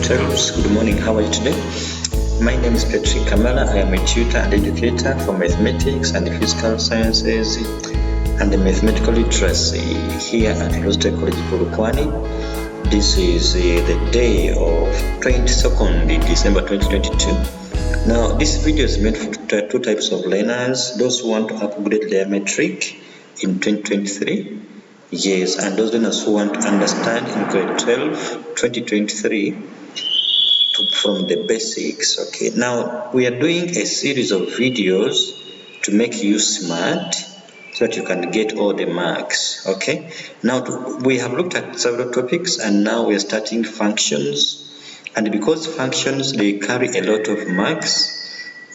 GRD12. Good morning, how are you today? My name is Patrick Kamala. I am a tutor and educator for mathematics and physical sciences and mathematical literacy here at Rosetta College Polokwane. This is the day of 22nd December 2022. Now, this video is meant for two types of learners: those who want to upgrade their metric in 2023. Yes, and those learners who want to understand in grade 12, 2023 from the basics. Okay, now we are doing a series of videos to make you smart so that you can get all the marks. Okay, now we have looked at several topics and now we are starting functions, and because functions they carry a lot of marks,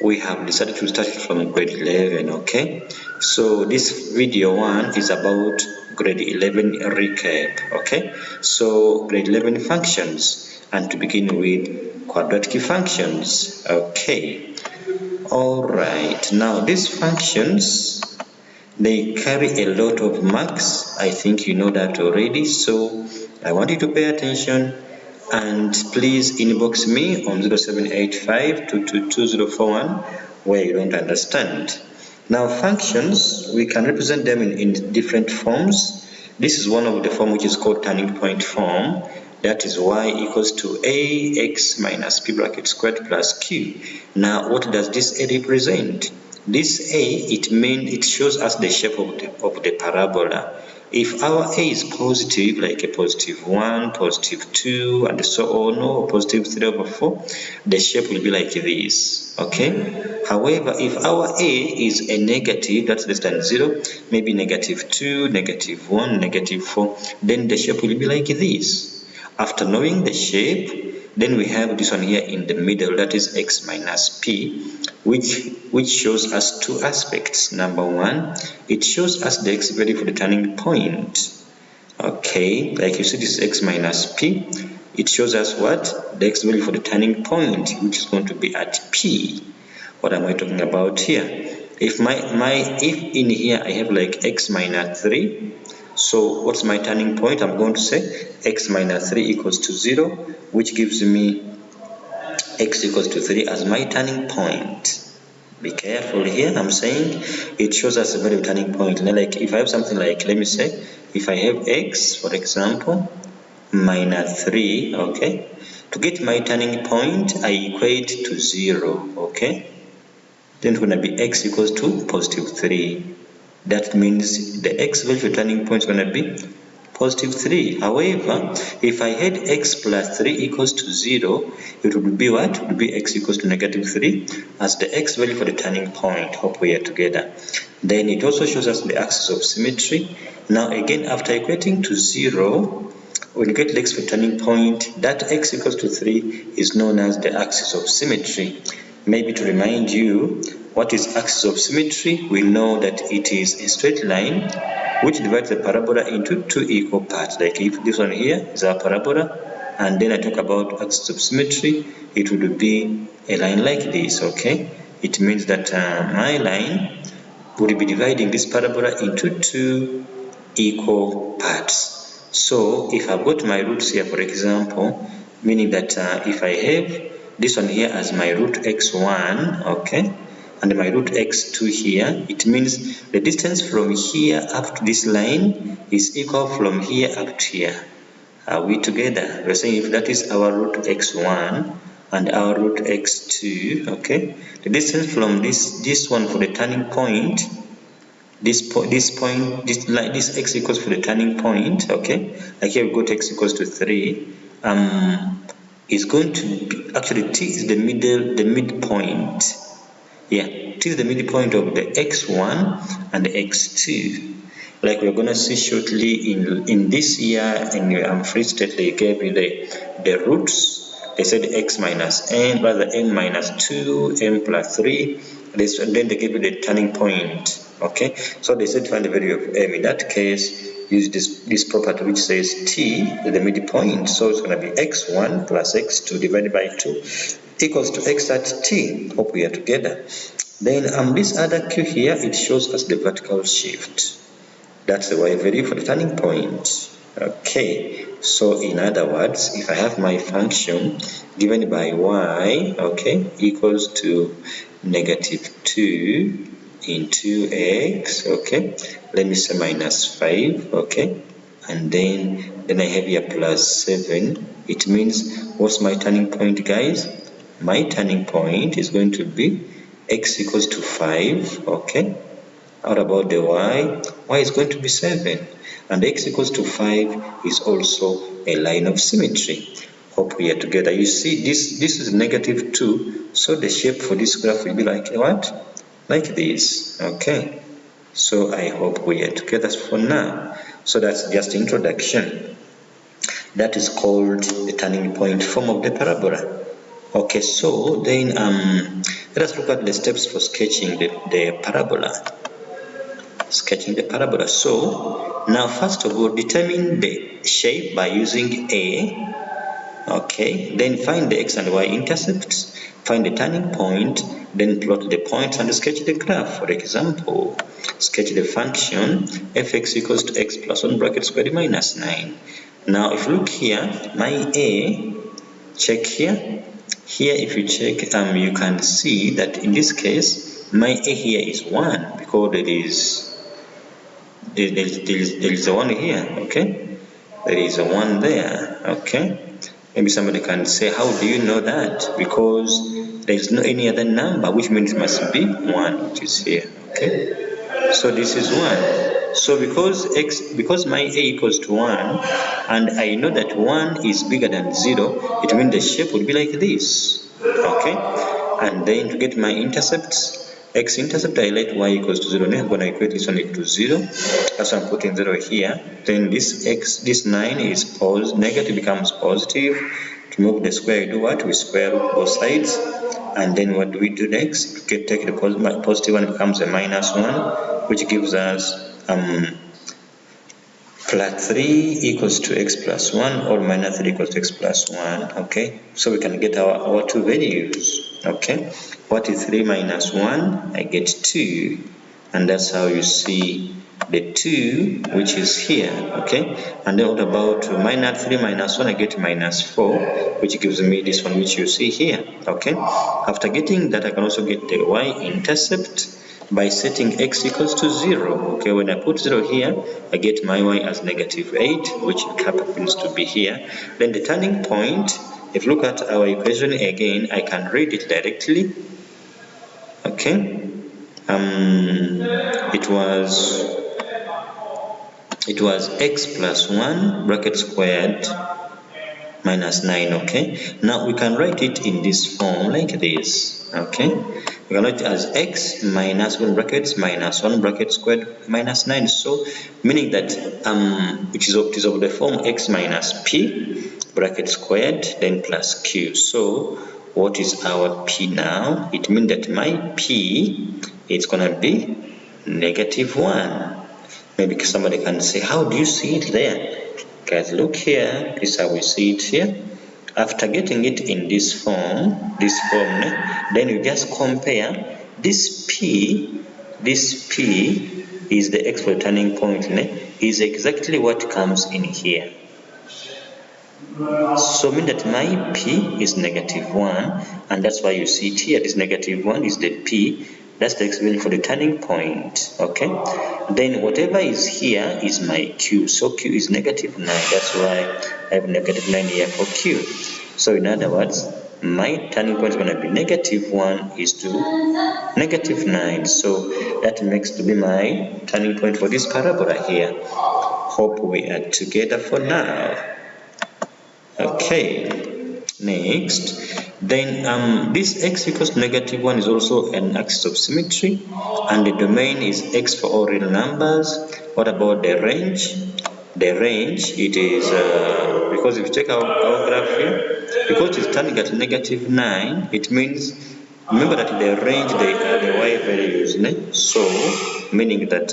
we have decided to start from grade 11. Okay, so this video one is about grade 11 recap. Okay, so grade 11 functions, and to begin with quadratic functions. Okay, all right, now these functions they carry a lot of marks. I think you know that already, so I want you to pay attention and please inbox me on 0785222041 where you don't understand. Now functions, we can represent them in different forms. This is one of the form which is called turning point form. That is y equals to ax minus p bracket squared plus q. Now what does this a represent? This a, it shows us the shape of the parabola. If our a is positive, like a positive 1, positive 2, and so on, or positive 3/4, the shape will be like this. Okay. However, if our a is a negative, that's less than 0, maybe negative 2, negative 1, negative 4, then the shape will be like this. After knowing the shape, then we have this one here in the middle, that is x minus p, which shows us two aspects. Number one, it shows us the x value for the turning point. Okay, like you see, this is x minus p. It shows us what? The x value for the turning point, which is going to be at p. What am I talking about here? If if in here I have like x minus 3, so what's my turning point? I'm going to say x minus 3 equals to 0, which gives me x equals to 3 as my turning point. Be careful here, I'm saying it shows us a very turning point. Now, like if I have something like, let me say, if I have x, for example, minus 3, okay, to get my turning point, I equate to 0, okay, then it's going to be x equals to positive 3. That means the x value for turning point is going to be positive 3. However, if I had x plus 3 equals to 0, it would be what? It would be x equals to negative 3 as the x value for the turning point. Hope we are together. Then it also shows us the axis of symmetry. Now again, after equating to 0, when you get the x for turning point, that x equals to 3 is known as the axis of symmetry. Maybe to remind you, what is axis of symmetry? We know that it is a straight line which divides the parabola into two equal parts. Like if this one here is our parabola, and then I talk about axis of symmetry, it would be a line like this. Okay, it means that my line would be dividing this parabola into two equal parts. So if I've got my roots here, for example, meaning that if I have this one here as my root x1, okay, and my root x2 here, it means the distance from here up to this line is equal from here up to here. Are we together? We're saying if that is our root x1 and our root x2, okay, the distance from this one for the turning point, this x equals for the turning point, okay, like here we got x equals to 3, is going to be, actually t is the midpoint. Yeah, t is the midpoint of the x1 and the x2. Like we're gonna see shortly in this year in your free state, they gave you the roots. They said x minus n, rather n minus 2, n plus 3. Then they gave you the turning point. Okay, so they said find the value of m. In that case, use this property which says t is the midpoint. So it's going to be x1 plus x2 divided by 2 equals to x at t. Hope we are together. Then this other q here, it shows us the vertical shift. That's the y value for the turning point. Okay, So in other words, if I have my function given by y, okay, equals to negative 2 into x, okay, let me say minus 5, okay, and then I have here plus 7. It means, what's my turning point, guys? My turning point is going to be x equals to 5, okay. How about the y? Y is going to be 7, and x equals to 5 is also a line of symmetry. Hope we are together. You see, this is negative 2, so the shape for this graph will be like what? Like this, okay. So I hope we are together for now. So that's just introduction. That is called the turning point form of the parabola. Okay, so then let us look at the steps for sketching the parabola. Sketching the parabola. So now first of all, determine the shape by using A. Okay, then find the x and y intercepts, find the turning point, then plot the points and sketch the graph. For example, sketch the function fx equals to x plus 1 bracket squared minus 9. Now if you look here, my A, check here. Here if you check, you can see that in this case, my A here is 1 because there is a 1 here, okay? There is a 1 there, okay? Maybe somebody can say, how do you know that? Because there is no any other number, which means it must be 1, which is here, okay? So this is 1. So because my A equals to 1, and I know that 1 is bigger than 0, it means the shape would be like this, okay? And then to get my intercepts, x-intercept, I let y equals to 0. Now I'm going to equate this one equal to 0. That's why I'm putting 0 here. Then this 9 is negative becomes positive. To move the square, you do what? We square root both sides. And then what do we do next? Take the positive one, becomes a minus 1, which gives us plus 3 equals to x plus 1, or minus 3 equals to x plus 1, okay? So we can get our two values, okay? What is 3 minus 1? I get 2, and that's how you see the 2, which is here, okay? And then what about minus 3 minus 1? I get minus 4, which gives me this one, which you see here, okay? After getting that, I can also get the y-intercept by setting x equals to 0. Okay, when I put 0 here, I get my y as negative 8, which happens to be here. Then the turning point, if you look at our equation again, I can read it directly. Okay, it was x plus 1 bracket squared minus 9, okay? Now we can write it in this form like this, okay? We can write it as x minus 1 brackets minus 1 bracket squared minus 9. So meaning that it is of the form x minus p bracket squared then plus q. So what is our p now? It means that my p is gonna be negative 1. Maybe somebody can say, how do you see it there? Guys, look here. This is how we see it here. After getting it in this form, then you just compare this p is the x for turning point, is exactly what comes in here. So mean that my p is negative 1, and that's why you see it here. This negative 1 is the p. That's the explanation for the turning point, okay? Then whatever is here is my q. So q is negative 9. That's why I have negative 9 here for q. So in other words, my turning point is going to be negative 1 is to negative 9. So that makes to be my turning point for this parabola here. Hope we are together for now. Okay, next. Then this x equals to negative 1 is also an axis of symmetry, and the domain is x for all real numbers. What about the range? The range, it is, because if you check our graph here, because it's turning at negative 9, it means, remember that the range, they are the y values, so meaning that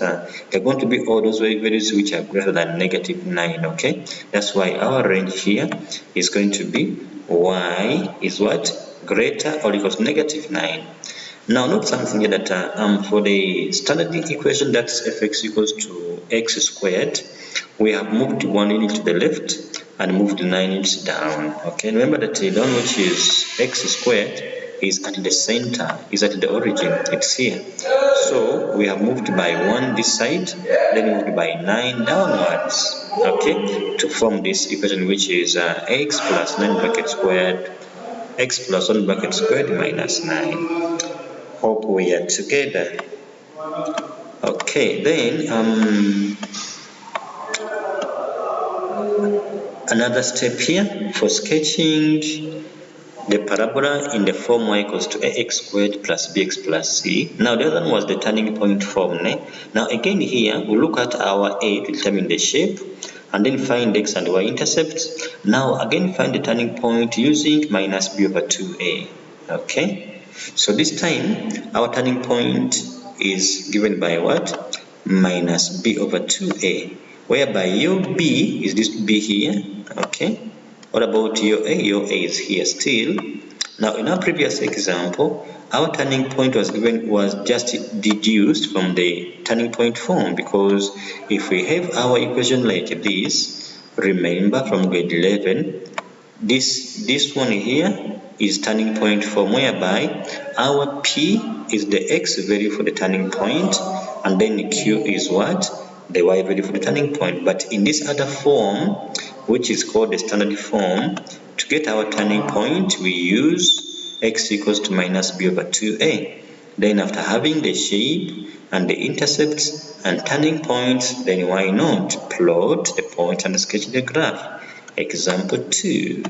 they're going to be all those y values which are greater than negative 9, okay? That's why our range here is going to be y is what? Greater or equals to negative 9. Now note something here that for the standard equation, that's fx equals to x squared, we have moved one unit to the left, and move the 9 units down. Okay, remember that the down, which is x squared, is at the center, is at the origin, it's here. So we have moved by 1 this side, then moved by 9 downwards, okay, to form this equation, which is x plus 9 bracket squared, x plus 1 bracket squared minus 9. Hope we are together. Okay, then another step here for sketching the parabola in the form y equals to ax squared plus bx plus c. Now the other one was the turning point form. Now again here we look at our a to determine the shape and then find x and y intercepts. Now again find the turning point using minus b over 2a. Okay, so this time our turning point is given by what? Minus b over 2a, whereby your b is this b here. Okay, what about your a? Your a is here still. Now in our previous example, our turning point was just deduced from the turning point form, because if we have our equation like this, remember from grade 11, this one here is turning point form, whereby our p is the x value for the turning point, and then q is what? The y value for the turning point. But in this other form, which is called the standard form, to get our turning point, we use x equals to minus b over 2a. Then after having the shape and the intercepts and turning points, then why not plot the point and sketch the graph? Example 2.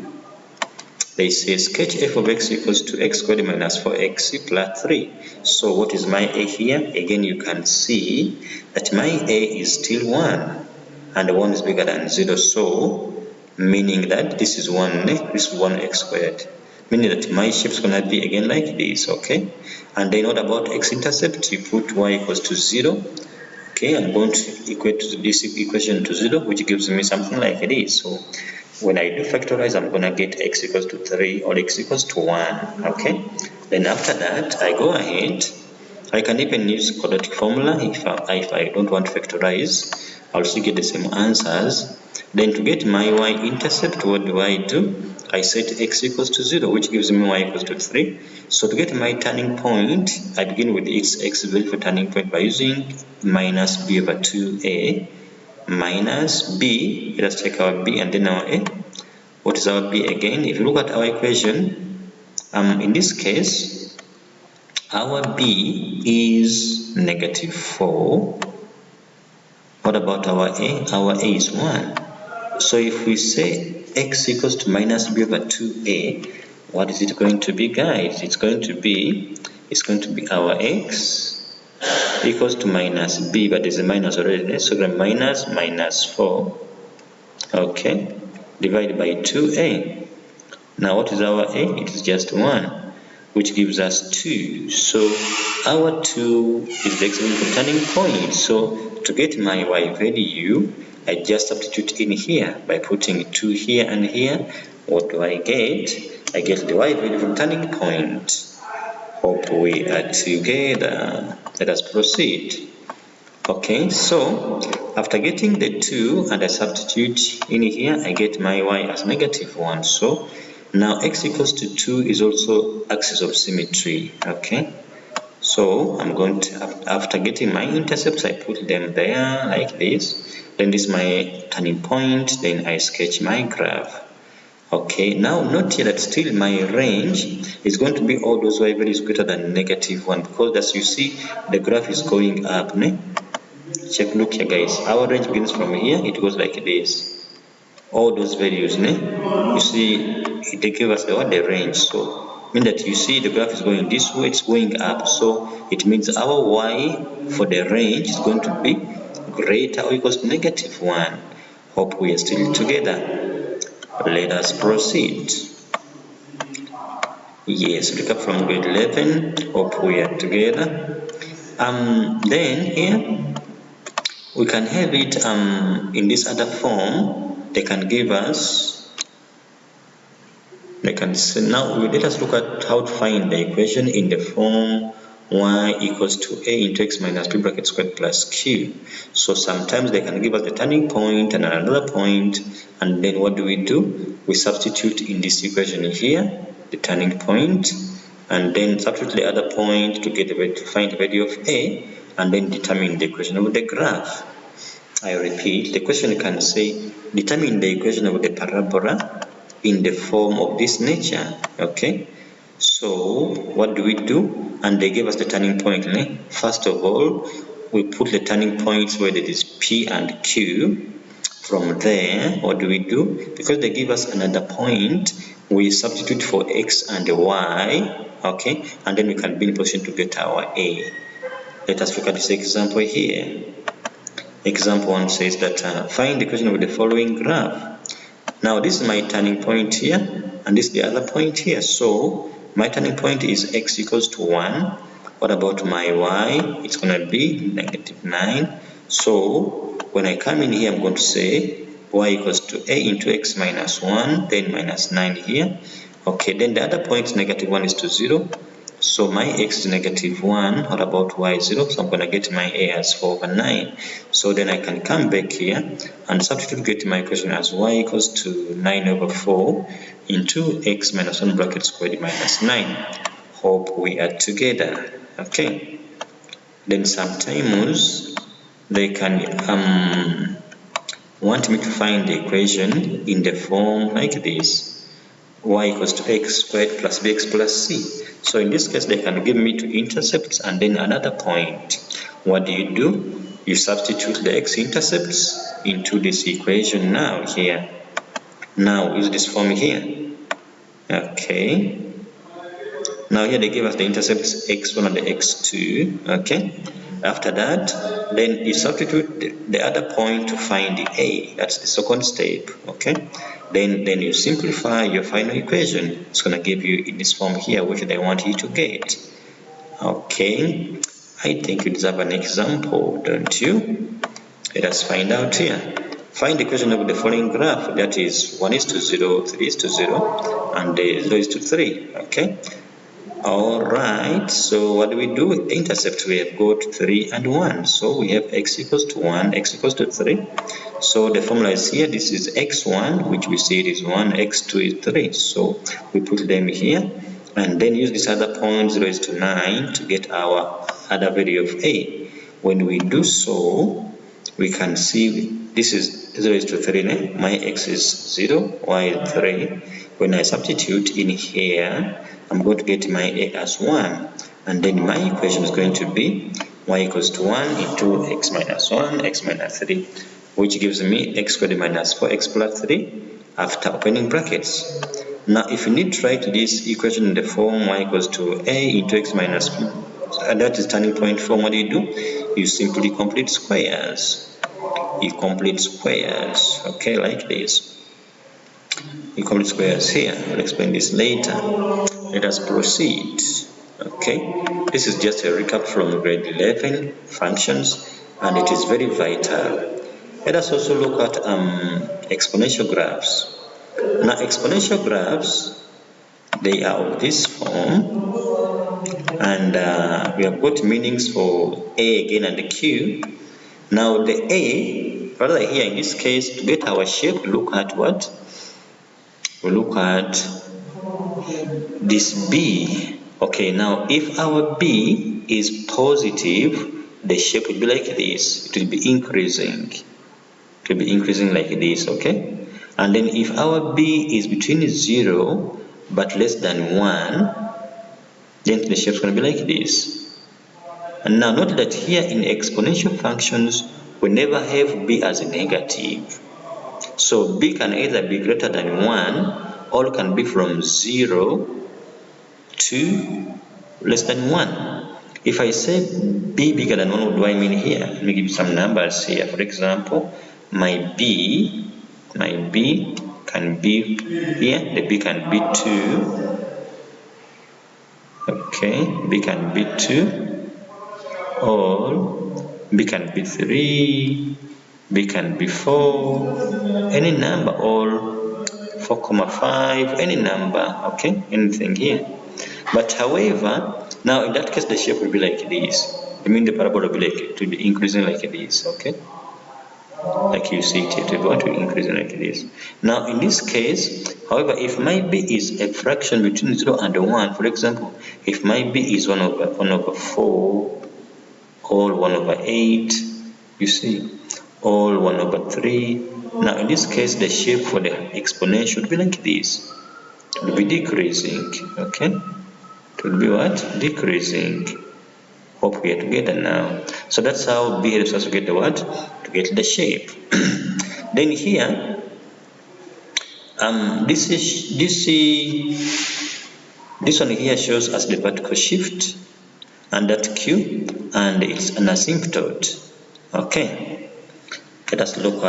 They say sketch f of x equals to x squared minus 4x plus 3. So what is my a here? Again, you can see that my a is still 1, and 1 is bigger than 0. So meaning that this is 1, this is 1x squared. Meaning that my shape is going to be again like this, okay? And then what about x-intercept? You put y equals to 0. Okay, I'm going to equate this equation to 0, which gives me something like this. So when I do factorize, I'm going to get x equals to 3 or x equals to 1, okay? Then after that, I go ahead. I can even use quadratic formula if I don't want to factorize. I'll still get the same answers. Then to get my y-intercept, what do? I set x equals to 0, which gives me y equals to 3. So to get my turning point, I begin with its x value for turning point by using minus b over 2a minus b. Let us check our b and then our a. What is our b again? If you look at our equation, in this case, our b is negative 4. What about our a? Our a is 1. So if we say x equals to minus b over 2a, what is it going to be, guys? It's going to be our x equals to minus b, but there's a minus already, so we're minus 4, okay, divided by 2a. Now what is our a? It is just 1, which gives us 2. So our 2 is the x-value turning point. So to get my y value, I just substitute in here by putting 2 here and here. What do I get? I get the y value from turning point. Hope we are together. Let us proceed. Okay, so after getting the 2 and I substitute in here, I get my y as negative 1. So now x equals to 2 is also axis of symmetry. Okay, so I'm going to, after getting my intercepts, I put them there like this. Then this is my turning point. Then I sketch my graph. Okay, now note here that still my range is going to be all those y values greater than negative 1, because as you see, the graph is going up. Check, look here, guys. Our range begins from here, it goes like this. All those values, you see, they give us the range. So mean that you see the graph is going this way, it's going up. So it means our y for the range is going to be greater or equals to negative 1. Hope we are still together. Let us proceed. Yes, recap from grade 11. Hope we are together. Then here we can have it in this other form. They can give us. They can say, now let us look at how to find the equation in the form y equals to a into x minus b bracket squared plus q. So sometimes they can give us the turning point and another point, and then what do? We substitute in this equation here the turning point, and then substitute the other point to find the value of a, and then determine the equation of the graph. I repeat, the question can say determine the equation of the parabola in the form of this nature. Okay, so what do? And they gave us the turning point. First of all, we put the turning points where it is P and Q. From there, what do? Because they give us another point, we substitute for x and y. Okay, and then we can be in position to get our A. Let us look at this example here. Example 1 says that find the equation of the following graph. Now this is my turning point here, and this is the other point here. So my turning point is x equals to 1. What about my y? It's going to be -9. So when I come in here, I'm going to say y equals to a into x minus 1, then minus 9 here. Okay, then the other point -1 is to 0. So my x is -1. What about y 0? So I'm going to get my a as 4/9. So then I can come back here and substitute, get my equation as y equals to 9/4 into x minus 1 bracket squared minus 9. Hope we are together. Okay. Then sometimes they can want me to find the equation in the form like this: y equals to x squared plus bx plus c. So in this case, they can give me two intercepts and then another point. What do? You substitute the x-intercepts into this equation now here. Now use this form here. Okay. Now here they give us the intercepts x1 and the x2. Okay. After that, then you substitute the other point to find the a. That's the second step. Okay. Then you simplify your final equation. It's going to give you in this form here, which they want you to get. Okay. I think you deserve an example, don't you? Let us find out here. Find the equation of the following graph. That is 1:0, 3:0, and 0:3. Okay. Alright, so what do? Intercept, we have got 3 and 1. So we have x equals to 1, x equals to 3. So the formula is here. This is x1, which we see it is 1, x2 is 3. So we put them here and then use this other point 0:9 to get our other value of a. When we do so, we can see this is 0:3. My x is 0, y is 3. When I substitute in here, I'm going to get my a as 1, and then my equation is going to be y equals to 1 into x minus 1, x minus 3, which gives me x squared minus 4x plus 3 after opening brackets. Now if you need to write this equation in the form y equals to a into x minus 2, and that is turning point form, what do? You simply complete squares. You complete squares, okay, like this. You complete squares here. I'll explain this later. Let us proceed. Okay, this is just a recap from grade 11 functions, and it is very vital. Let us also look at exponential graphs. Now exponential graphs, they are of this form, and we have got meanings for a again and the q. Now the a, rather here in this case, to get our shape, look at what? We look at this b. Okay, now if our b is positive, the shape will be like this. It will be increasing. It will be increasing like this, okay? And then if our b is between 0 but less than 1, then the shape is going to be like this. And now note that here in exponential functions, we never have b as a negative. So b can either be greater than 1 or can be from 0 to less than 1. If I say b bigger than 1, what do I mean here? Let me give you some numbers here. For example, my b can be here. The b can be 2. Okay, b can be 2, or b can be 3, b can be 4, any number, or 4,5, any number, okay, anything here. But however, Now in that case the shape will be like this. I mean the parabola will be like, it will be increasing like this, okay? Like you see it, it will go to increase like this. Now in this case, however, if my b is a fraction between 0 and 1, for example, if my b is 1 over 4, or 1 over 8, you see, or 1 over 3. Now in this case, the shape for the exponent should be like this. It will be decreasing, okay? It will be what? Decreasing. Hope we are together now. So that's how b helps us to get the what? To get the shape. Then here, this one here shows us the vertical shift, and that q, and it's an asymptote. Okay, let us look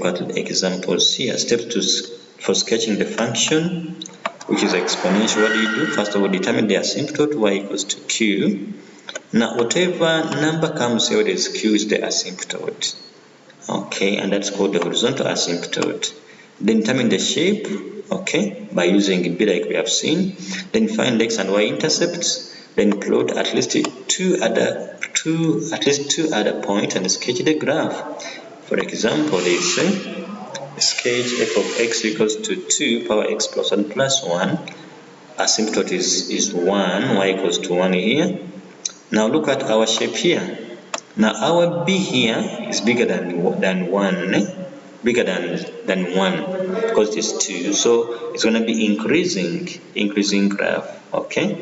at examples here. Step 2 for sketching the function, which is exponential. What do you do? First of all, determine the asymptote y equals to q. Now whatever number comes here, this q is the asymptote. Okay, and that's called the horizontal asymptote. Then determine the shape, okay, by using b like we have seen. Then find x and y intercepts. Then plot at least two other points and sketch the graph. For example, they say sketch f of x equals to 2 power x plus 1 plus 1. Asymptote is 1, y equals to 1 here. Now look at our shape here. Now our b here is bigger than 1, bigger than 1 because it is 2, so it's going to be increasing graph, okay?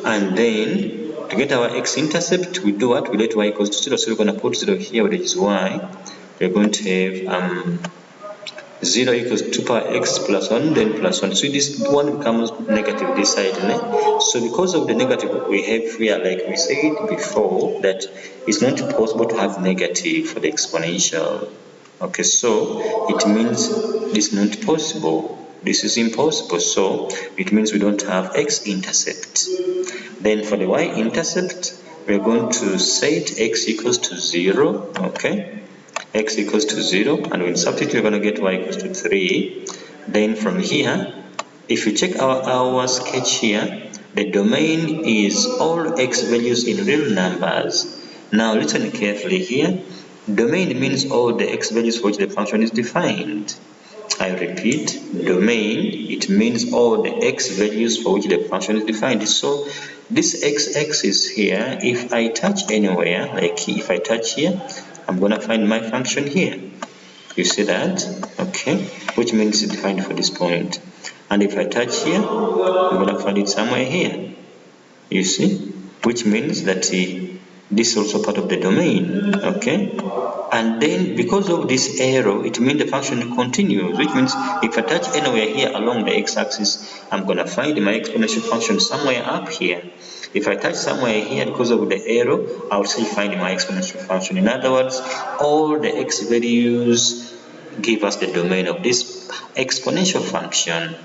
And then to get our x-intercept, we do what? We let y equals to 0, so we're going to put 0 here, which is y. We're going to have 0 equals 2 power x plus 1, then plus 1. So this one becomes negative this side. So because of the negative we have here, like we said before, that it's not possible to have negative for the exponential. Okay, so it means this is not possible. This is impossible, so it means we don't have x-intercept. Then for the y-intercept, we're going to set x equals to 0, okay? X equals to 0, and when substitute we're going to get y equals to 3. Then from here, if you check our sketch here, the domain is all x values in real numbers. Now listen carefully here. Domain means all the x values for which the function is defined. I repeat, domain, it means all the x values for which the function is defined. So this x-axis here, if I touch anywhere, like if I touch here, I'm going to find my function here. You see that? Okay, which means it's defined for this point. And if I touch here, I'm going to find it somewhere here. You see? Which means that this is also part of the domain. Okay? And then because of this arrow, it means the function continues, which means if I touch anywhere here along the x-axis, I'm going to find my exponential function somewhere up here. If I touch somewhere here because of the arrow, I'll still find my exponential function. In other words, all the x values give us the domain of this exponential function.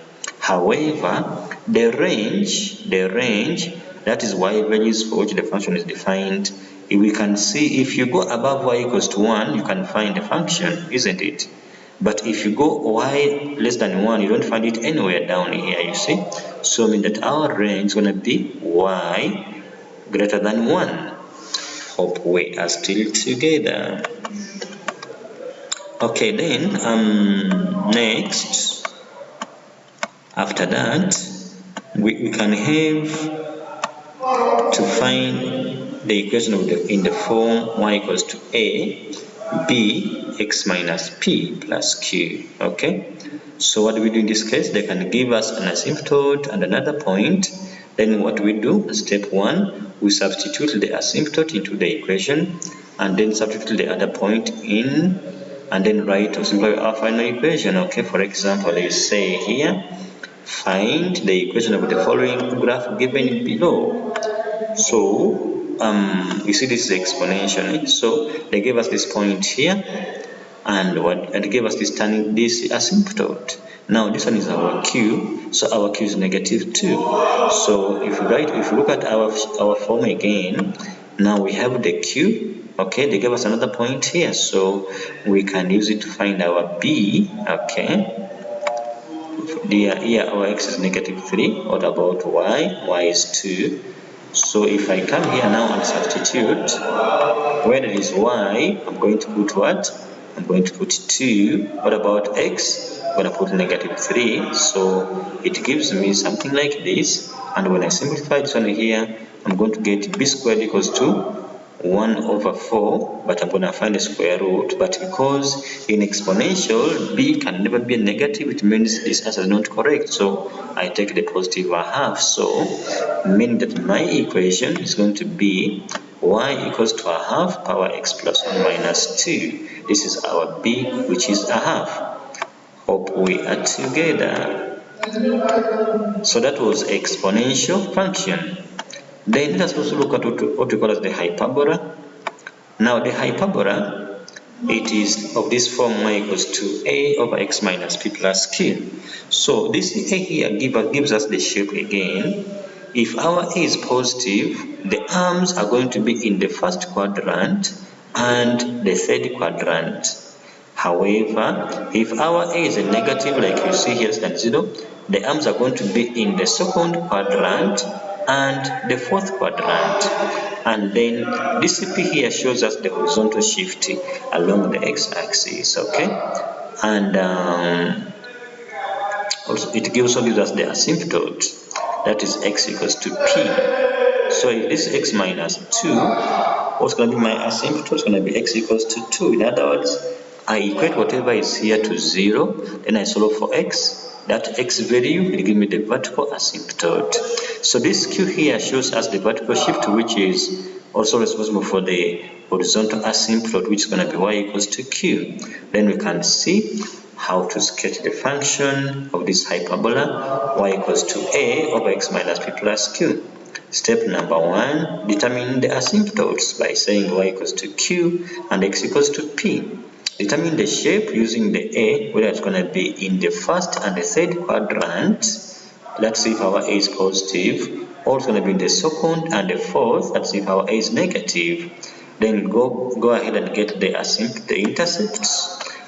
However, the range, that is y values for which the function is defined, we can see if you go above y equals to 1, you can find the function, isn't it? But if you go y less than 1, you don't find it anywhere down here, you see? So I mean that our range is going to be y greater than 1. Hope we are still together. Okay, then next, after that, we can have to find the equation of in the form y equals to a b x minus p plus q. Okay, so what do we do in this case? They can give us an asymptote and another point. Then what we do, step 1, we substitute the asymptote into the equation and then substitute the other point in, and then write or simplify our final equation. Okay, for example, let's say here, find the equation of the following graph given below. So you see this is the exponential. So they gave us this point here, and they gave us this asymptote. Now this one is our q, so our q is negative 2. So if you look at our form again, now we have the q. Okay, they gave us another point here, so we can use it to find our b. Okay, Here our x is -3. What about y? Y is 2. So if I come here now and substitute, where there is y, I'm going to put what? I'm going to put 2. What about x? I'm going to put -3. So it gives me something like this. And when I simplify this one here, I'm going to get b squared equals to 1/4, but I'm going to find the square root. But because in exponential, b can never be a negative, it means this answer is not correct. So I take the positive 1/2. So meaning that my equation is going to be y equals to 1/2 power x plus 1 minus 2. This is our b, which is 1/2. Hope we are together. So that was exponential function. Then let us also look at what we call as the hyperbola. Now the hyperbola, it is of this form y equals to a over x minus p plus q. So this a here gives us the shape again. If our a is positive, the arms are going to be in the first quadrant and the third quadrant. However, if our a is a negative, like you see here, than 0, the arms are going to be in the second quadrant and the fourth quadrant. And then this P here shows us the horizontal shift along the x-axis, okay? And also it also gives us the asymptote, that is x equals to p. So if this x minus 2, what's going to be my asymptote? It's going to be x equals to 2. In other words, I equate whatever is here to 0, then I solve for x. That x value will give me the vertical asymptote. So this q here shows us the vertical shift, which is also responsible for the horizontal asymptote, which is going to be y equals to q. Then we can see how to sketch the function of this hyperbola y equals to a over x minus p plus q. Step number 1, determine the asymptotes by saying y equals to q and x equals to p. Determine the shape using the a, whether it's going to be in the first and the third quadrant. Let's see if our a is positive, or it's going to be in the second and the fourth. Let's see if our a is negative. Then go ahead and get the intercepts,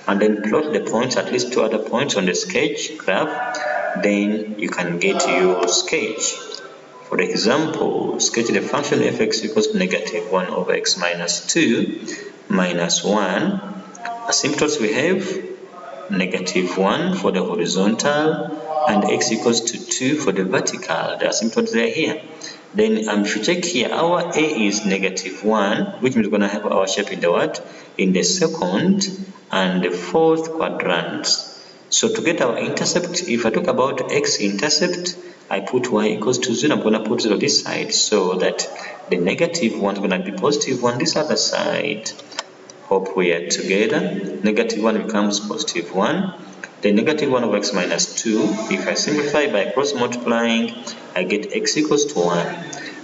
and then plot the points, at least 2 other points on the sketch graph. Then you can get your sketch. For example, sketch the function fx equals to -1 over x minus 2 minus 1. Asymptotes we have -1 for the horizontal and x equals to 2 for the vertical. The asymptotes are here. Then if you check here, our a is -1, which means we're going to have our shape in the what? In the second and the fourth quadrants. So to get our intercept, if I talk about x-intercept, I put y equals to 0. I'm going to put 0 this side, so that the -1 is going to be +1 this other side. Hope we are together. -1 becomes +1. The -1 over x minus 2. If I simplify by cross multiplying, I get x equals to 1.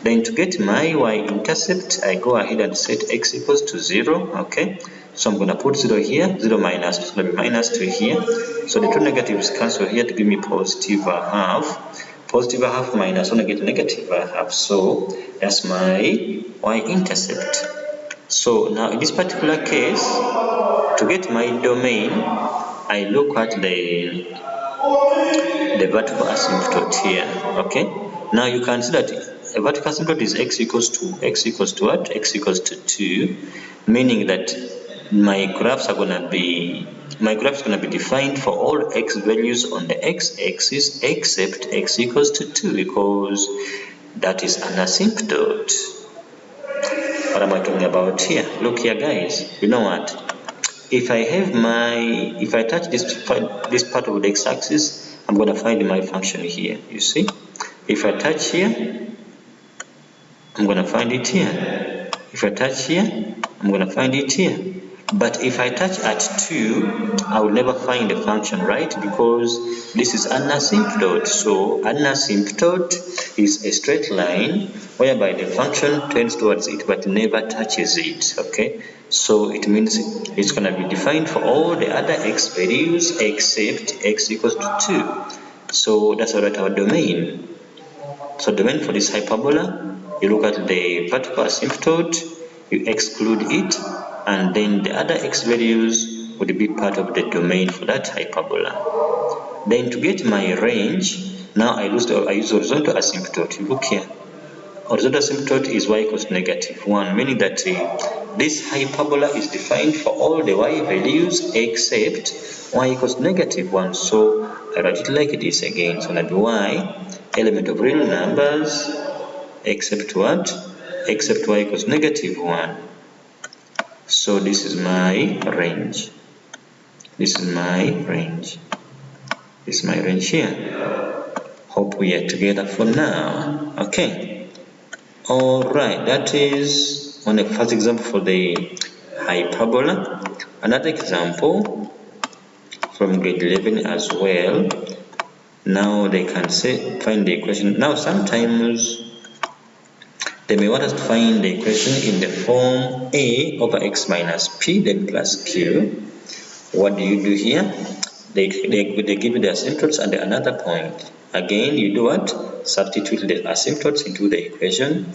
Then to get my y-intercept, I go ahead and set x equals to 0. Okay. So I'm going to put 0 here. 0 minus, it's going to be -2 here. So the two negatives cancel here to give me +1/2. +1/2 minus 1, I get -1/2. So that's my y-intercept. So now in this particular case, to get my domain, I look at the vertical asymptote here. Okay. Now you can see that a vertical asymptote is x equals to what? X equals to 2, meaning that my graphs is going to be defined for all x values on the x-axis except x equals to 2, because that is an asymptote. What am I talking about here? Look here, guys. You know what? If I touch this part of the x-axis, I'm going to find my function here. You see? If I touch here, I'm going to find it here. If I touch here, I'm going to find it here. But if I touch at 2, I will never find the function, right? Because this is an asymptote. So an asymptote is a straight line whereby the function tends towards it but never touches it. Okay? So it means it's going to be defined for all the other x values except x equals to 2. So that's our domain. So domain for this hyperbola, you look at the vertical asymptote, you exclude it, and then the other x values would be part of the domain for that hyperbola. Then to get my range, now I use horizontal asymptote. You look here. Horizontal asymptote is y equals to -1, meaning that this hyperbola is defined for all the y values except y equals to -1. So I write it like this again. So that y, element of real numbers, except what? Except y equals -1. So this is my range. This is my range. This is my range here. Hope we are together for now. Okay. Alright, that is on the first example for the hyperbola. Another example from grade 11 as well. Now they can say find the equation. Now sometimes they may want us to find the equation in the form a over x minus p then plus q. What do you do here? They give you the asymptotes and another point. Again, you do what? Substitute the asymptotes into the equation,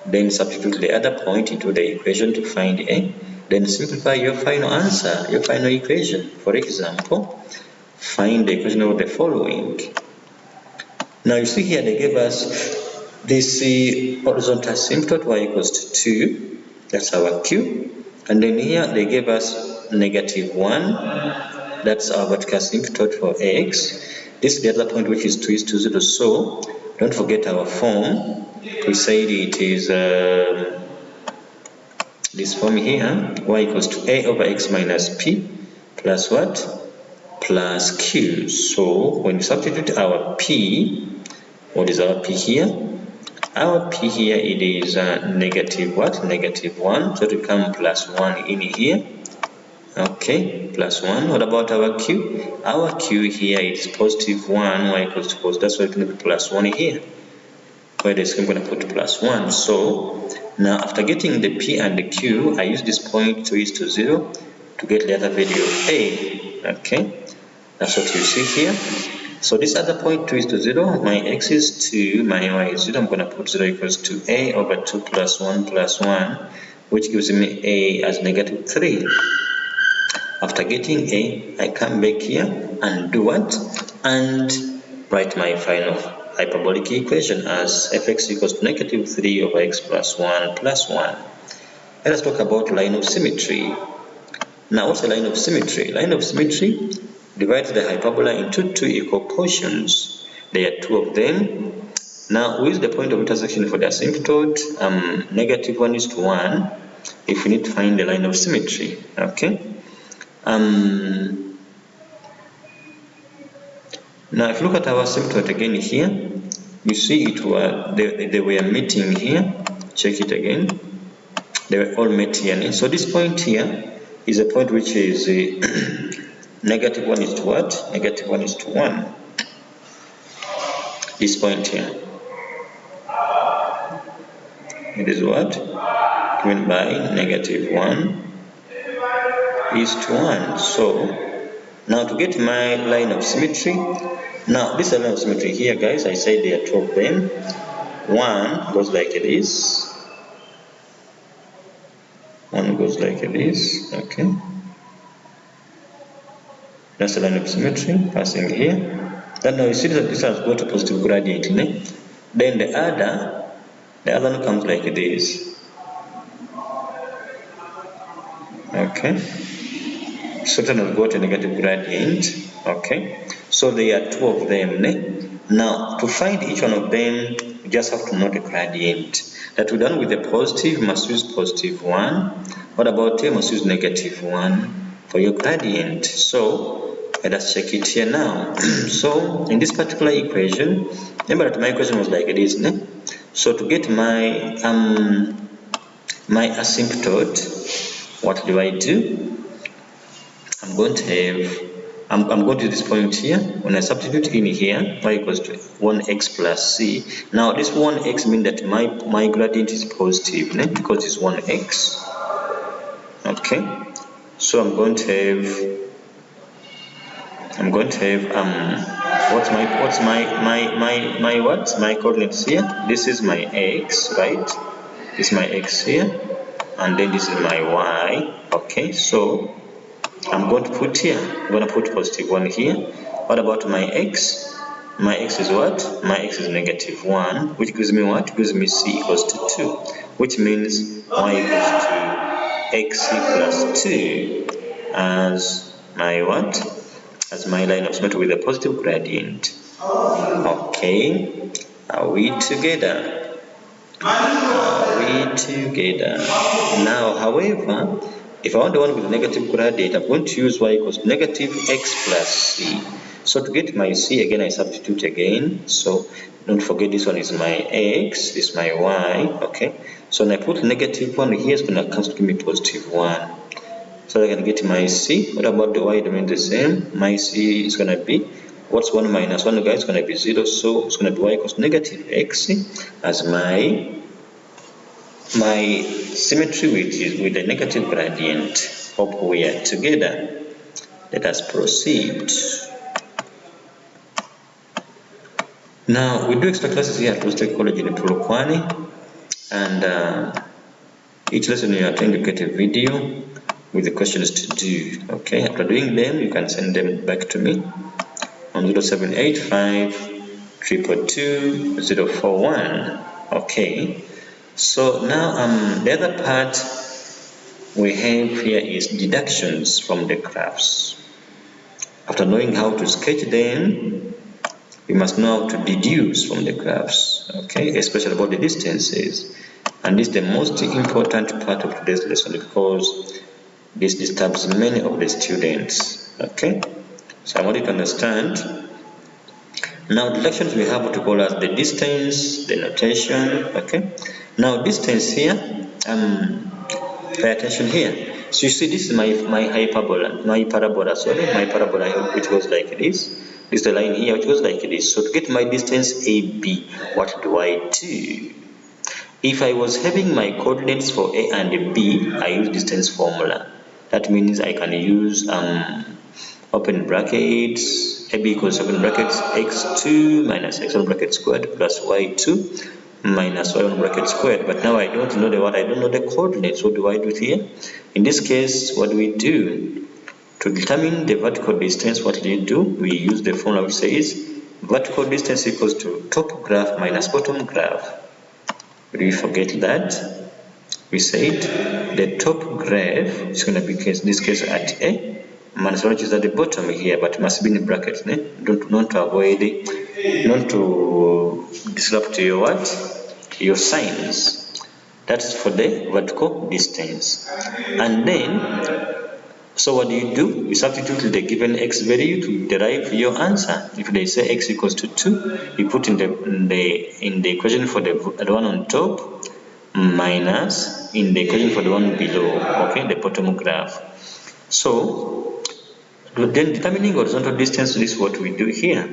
then substitute the other point into the equation to find a, then simplify your final answer, your final equation. For example, find the equation of the following. Now you see here they gave us this horizontal asymptote y equals to 2, that's our q, and then here they gave us -1, that's our vertical asymptote for x. This is the other point, which is 2:0. So don't forget our form. We said it is this form here, y equals to a over x minus p plus what? Plus q. So when you substitute our p, what is our p here? Our p here, it is negative what? -1. So it becomes +1 in here. Okay, +1. What about our q? Our q here is +1, y equals to positive. That's why it's going to be +1 here. Where the screen, I'm going to put +1. So now after getting the p and the q, I use this point 2:0 to get the other value of a. Okay, that's what you see here. So this other point 2:0, my x is 2, my y is 0. I'm going to put 0 equals to a over 2 plus 1 plus 1, which gives me a as -3. After getting a, I come back here and do what? And write my final hyperbolic equation as fx equals to -3 over x plus 1 plus 1. Let us talk about line of symmetry. Now, what's a line of symmetry? Line of symmetry divides the hyperbola into two equal portions. There are two of them. Now, with the point of intersection for the asymptote, -1:1, if we need to find the line of symmetry. Okay. Now, if you look at our asymptote again here, you see they were meeting here. Check it again. They were all met here. So this point here is a point which is -1 is to what? -1 is to 1. This point here. It is what? Given by -1 is to 1. So now to get my line of symmetry, now this line of symmetry here, guys, I said there are two of them. One goes like this. One goes like this. Okay. That's the line of symmetry passing here. Then now you see that this has got a positive gradient in it. Then the other one comes like this. Okay. So then I've got a negative gradient. Okay. So there are two of them. Now to find each one of them, you just have to know the gradient. That we're done with the positive, you must use +1. What about you must use -1 for your gradient. So let us check it here now. So in this particular equation, remember that my equation was like this. So to get my my asymptote, what do? I'm going to use this point here. When I substitute in here, y equals to 1x plus c. Now this 1x means that my gradient is positive, because it's 1x. Okay. So I'm going to have what's my coordinates here? This is my x, right? This is my x here, and then this is my y. Okay, so I'm going to put here, I'm going to put +1 here. What about my x? My x is what? My x is -1, which gives me what? Gives me c equals to 2, which means y equals to xc plus 2 as my what? As my line of symmetry with a positive gradient. Okay, are we together? Are we together? Now, however, if I want the one with negative gradient, I'm going to use y equals -x plus c. So to get my c again, I substitute again. So don't forget this one is my x, this is my y. Okay. So when I put -1 here, it's gonna come to give me +1. So I can get my c. What about the y remains the same? My c is gonna be, what's 1 minus 1, guys? It's gonna be 0. So it's gonna be y equals -x as my symmetry with a negative gradient. Hope we are together. Let us proceed. Now, we do expect classes here at State College in Polokwane, and each lesson you attend, you get a video with the questions to do. Okay, after doing them, you can send them back to me on 0785 222 041. Okay. So now the other part we have here is deductions from the graphs. After knowing how to sketch them, we must know how to deduce from the graphs, okay, especially about the distances. And this is the most important part of today's lesson because this disturbs many of the students, okay. So I want you to understand. Now, deductions we have what we call as the distance, the notation, okay. Now, distance here, pay attention here. So you see, this is my hyperbola, my parabola, which goes like this. This is the line here, which goes like this. So to get my distance AB, what do I do? If I was having my coordinates for A and B, I use distance formula. That means I can use open brackets, AB equals open brackets x2 minus x1 bracket squared plus y2 minus y1 bracket squared. But now I don't know I don't know the coordinates. What do I do here? In this case, what do we do? To determine the vertical distance, what do you do? We use the formula which says vertical distance equals to top graph minus bottom graph. Did we forget that? We said the top graph is going to be in this case at A minus 1 which is at the bottom here, but it must be in brackets, not to avoid it, not to disrupt your what? Your signs. That's for the vertical distance. And then, so what do? You substitute the given x value to derive your answer. If they say x equals to 2, you put in the equation for the one on top minus in the equation for the one below, okay, the bottom graph. So then determining horizontal distance, this is what we do here.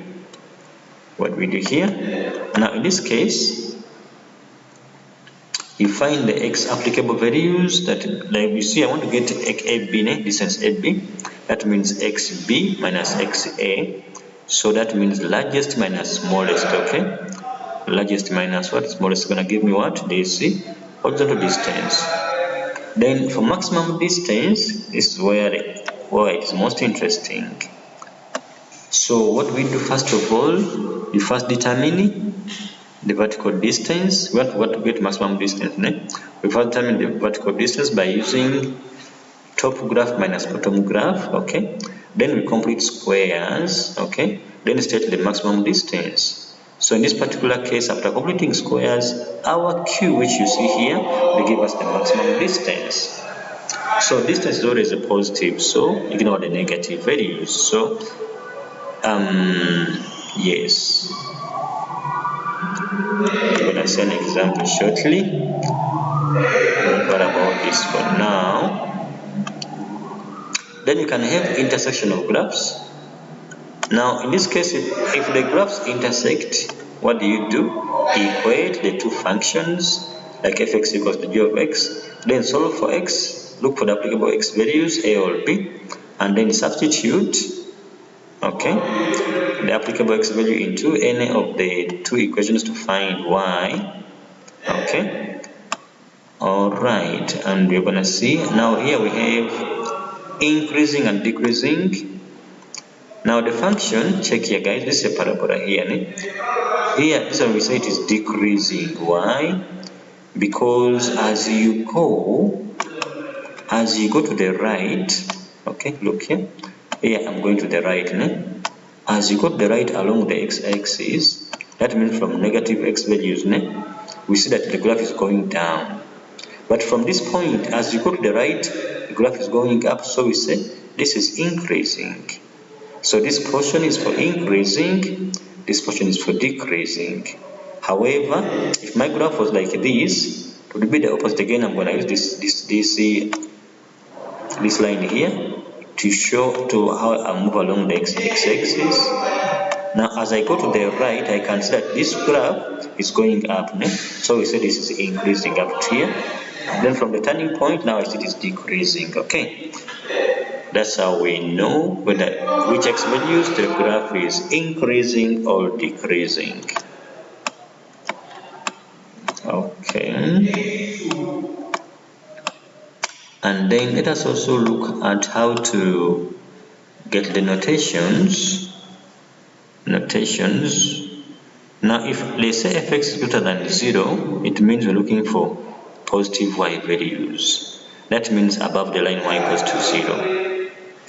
Now in this case, you find the x applicable values that, like you see, I want to get AB, distance AB. That means xb minus xa. So that means largest minus smallest, okay? Largest minus what? Smallest is going to give me what? DC, horizontal distance. Then for maximum distance, this is where it is most interesting. So what we do first of all, you first determine the vertical distance. We want to get maximum distance. We first determine the vertical distance by using top graph minus bottom graph, okay? Then we complete squares, okay? Then state the maximum distance. So in this particular case, after completing squares, our Q, which you see here, will give us the maximum distance. So distance is always a positive, so ignore the negative values. So yes, I'm gonna send an example shortly. What about this for now? Then you can have intersection of graphs. Now in this case, if the graphs intersect, what do? Equate the two functions, like fx equals to g of x, then solve for x, look for the applicable x values, a or b, and then substitute, okay, the applicable x value into any of the two equations to find y, okay. Alright, and we're gonna see, now here we have increasing and decreasing. Now the function, check here guys, this is a parabola here. Here, this one we say it is decreasing. Why? Because as you go to the right, okay, look here. Here I'm going to the right. As you go to the right along the x-axis, that means from negative x values, we see that the graph is going down. But from this point, as you go to the right, the graph is going up, so we say this is increasing. So this portion is for increasing, this portion is for decreasing. However, if my graph was like this, it would be the opposite again. I'm going to use this line here to show how I move along the x-axis. Now as I go to the right, I can see that this graph is going up. So we say this is increasing up to here. Then from the turning point, now I see it is decreasing. Okay, that's how we know which x values the graph is increasing or decreasing. Okay, and then let us also look at how to get the notations. Now if let's say fx is greater than 0, it means we're looking for positive y values. That means above the line y equals to 0.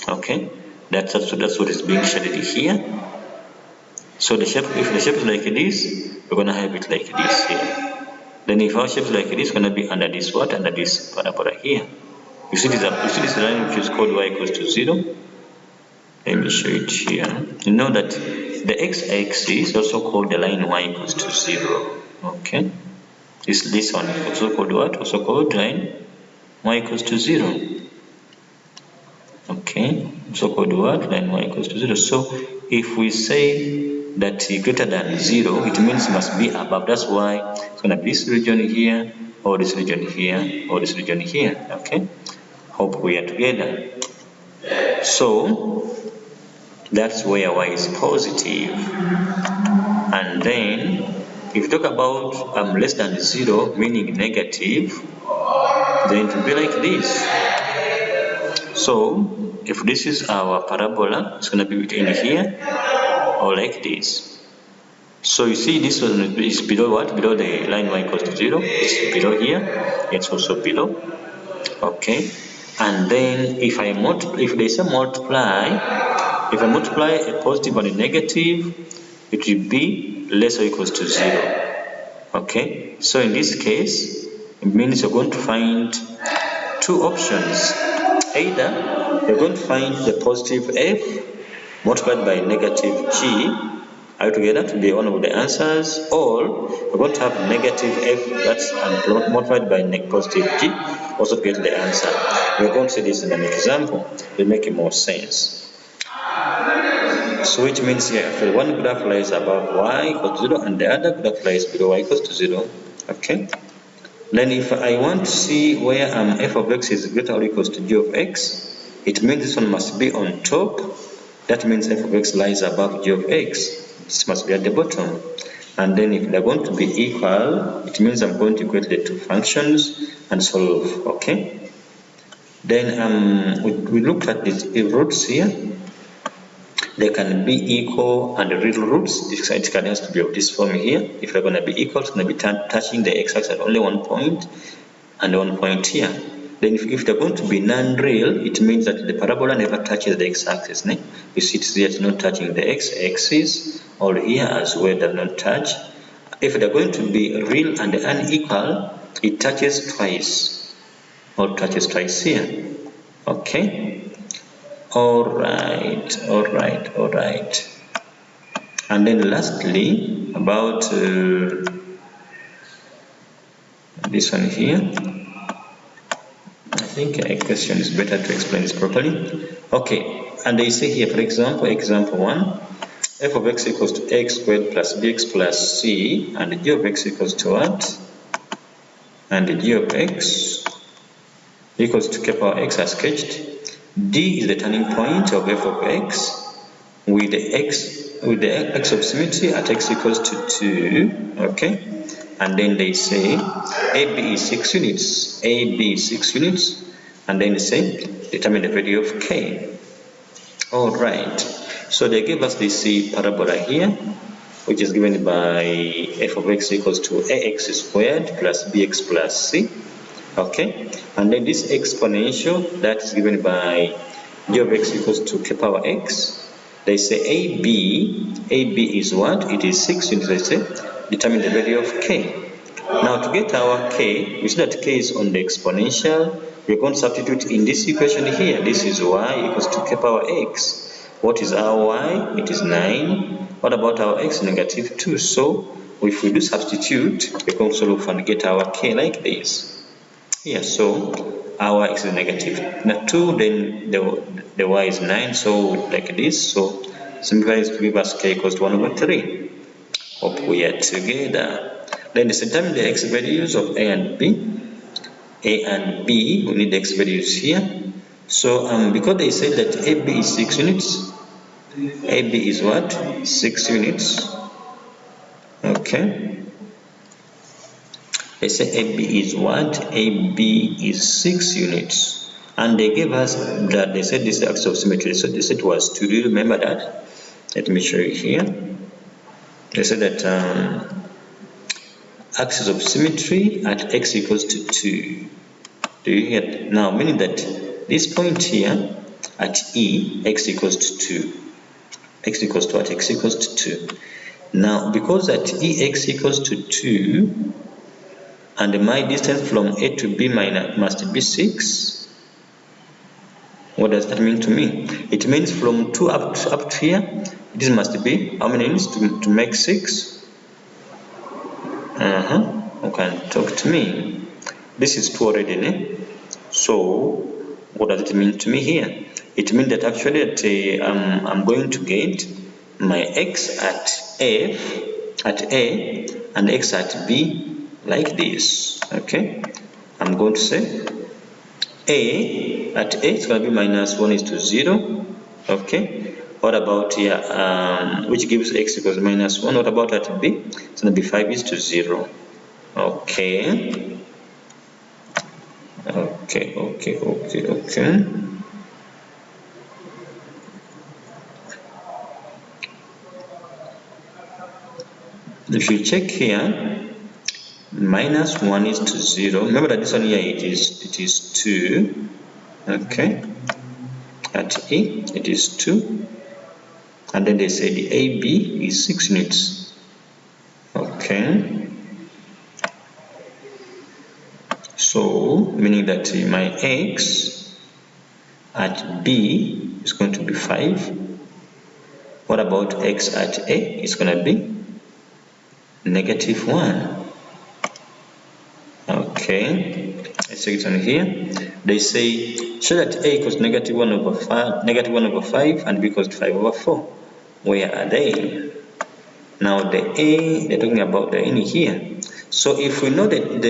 Okay, that's what is being shaded here. So the shape, if the shape is like this, we're going to have it like this here. Then if our shape is like this, it's going to be under this what? Under this parabola here. You see this line which is called y equals to 0. Let me show it here. You know that the x-axis is also called the line y equals to 0. Okay, this one is also called what? Also called line y equals to 0. Okay, so called what? Line y equals to 0. So if we say that greater than 0, it means it must be above. That's why it's going to be this region here, or this region here, or this region here. Okay, hope we are together. So that's where y is positive. And then if you talk about less than 0, meaning negative, then it will be like this. So if this is our parabola, it's going to be between here or like this. So you see this one is below what? Below the line y equals to 0. It's below here. It's also below. Okay. And then if there's a multiply, if I multiply a positive and a negative, it will be less or equals to 0. Okay. So in this case, it means you're going to find two options. Either you're going to find the positive f multiplied by negative g, are you together, to be one of the answers, or we're going to have negative f that's multiplied by positive g also to get the answer. We're going to see this in an example. It will make more sense. So which means here, if one graph lies above y equals to 0 and the other graph lies below y equals to 0, okay? Then if I want to see where f of x is greater or equals to g of x, it means this one must be on top. That means f of x lies above g of x. This must be at the bottom. And then if they're going to be equal, it means I'm going to equate the two functions and solve. Okay. Then we looked at these roots here. They can be equal and real roots. This side has to be of this form here. If they're going to be equal, it's going to be touching the x-axis at only one point and one point here. Then if they're going to be non-real, it means that the parabola never touches the x-axis. You see it's not touching the x-axis, or here as well does not touch. If they're going to be real and unequal, it touches twice, or touches twice here. Okay. Alright. And then lastly, about this one here. I think a question is better to explain this properly. Okay, and they say here, for example, example 1, f of x equals to x squared plus bx plus c, and g of x equals to what? And g of x equals to k power x as sketched. D is the turning point of f of x with the x of symmetry at x equals to 2. Okay, and then they say AB is 6 units. AB is 6 units, and then they say determine the value of k. All right. So they gave us this parabola here, which is given by f of x equals to ax squared plus bx plus c. Okay, and then this exponential that is given by g of x equals to k power x. They say AB is what? It is 6 units. They say determine the value of k. Now to get our k, we see that k is on the exponential. We're going to substitute in this equation here. This is y equals to k power x. What is our y? It is 9. What about our x? Negative 2. So if we do substitute, we're going to solve and get our k like this. Here, so our x is negative 2, then the y is 9, so like this. So simplify this to give us k equals to 1 over 3. Hope we are together. Then determine the x values of a and b. A and b, we need the x values here. So because they said that AB is 6 units, AB is what? 6 units. Okay. They say AB is what? AB is 6 units. And they gave us that they said this is the axis of symmetry. So they said it was 2. Do you remember that? Let me show you here. They said that axis of symmetry at x equals to 2. Do you hear it? Now, meaning that this point here at E, x equals to 2. X equals to what? X equals to 2. Now, because at E x equals to 2, and my distance from A to B must be 6, what does that mean to me? It means from 2 up to here, this must be how many units to make 6? You can talk to me. This is 2 already, eh? So what does it mean to me here? It means that actually that I'm going to get my x at A and x at B like this. Okay, I'm going to say A at A is going to be minus 1 is to 0. Okay, what about here, which gives x equals minus 1? What about at B? It's going to be 5 is to 0. Okay. If you check here, minus 1 is to 0. Remember that this one here it is 2. Okay. At E it is 2. And then they say the AB is 6 units. Okay. So, meaning that my x at B is going to be 5. What about x at A? It's going to be negative 1. Okay, let's take it on here. They say, show that A equals negative 1 over 5, and B equals 5 over 4. Where are they? Now the A, they're talking about the in here. So if we know that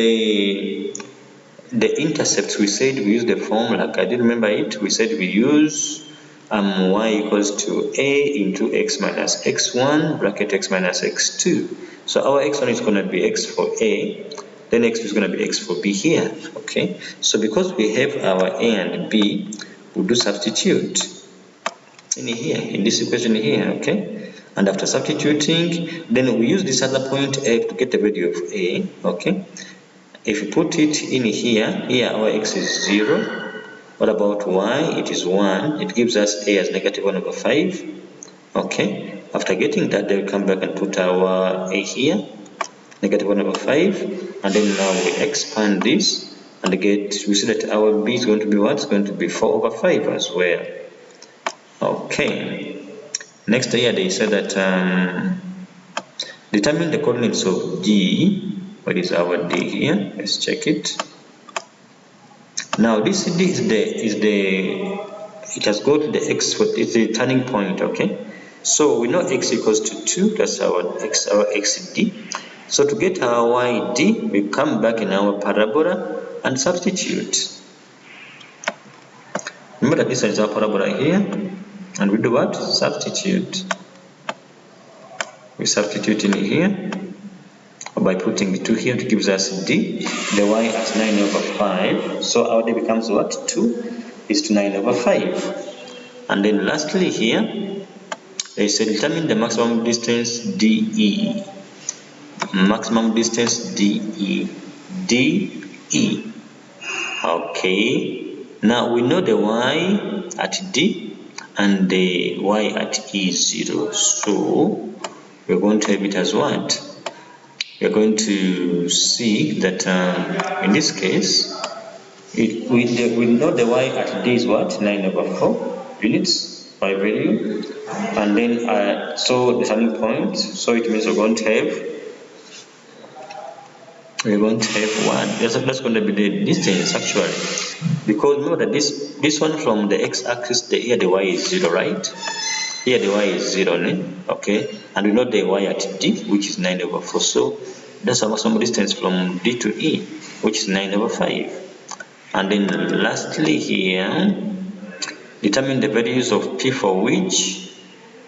the intercepts, we said we use the formula. I did remember it. We said we use y equals to a into x minus x1 bracket x minus x2. So our x1 is going to be x for a, then x2 is going to be x for b here. Okay, so because we have our a and b, we'll do substitute in here, in this equation here. Okay, and after substituting, then we use this other point f to get the value of a. Okay, if you put it in here our x is 0. What about y? It is 1. It gives us a as negative 1 over 5. Okay, after getting that, then we come back and put our a here, negative 1 over 5, and then now we expand this and we see that our b is going to be what? It's going to be 4 over 5 as well. Okay, next here they said that determine the coordinates of D. What is our D here? Let's check it. Now this D it has got the x, it's the turning point. Okay, so we know x equals to 2. That's our xd. So to get our yd, we come back in our parabola and substitute. Remember that this is our parabola here, and we do what? Substitute. We substitute in here by putting the 2 here. It gives us d, the y at 9 over 5. So our d becomes what? 2 is to 9 over 5. And then lastly here, They say determine the maximum distance DE. Maximum distance DE. DE. Okay. Now we know the y at D and the y at E0. So we're going to have it as what? We're going to see that in this case, we know the y at D is what? 9/4 units by value. And then so the turning point, so it means we're going to have one. That's going to be the distance actually, because remember that this one from the x-axis, here the y is 0, right? Here the y is 0, okay, and we know the y at D, which is 9/4. So that's our maximum distance from D to E, which is 9/5. And then lastly here, determine the values of P for which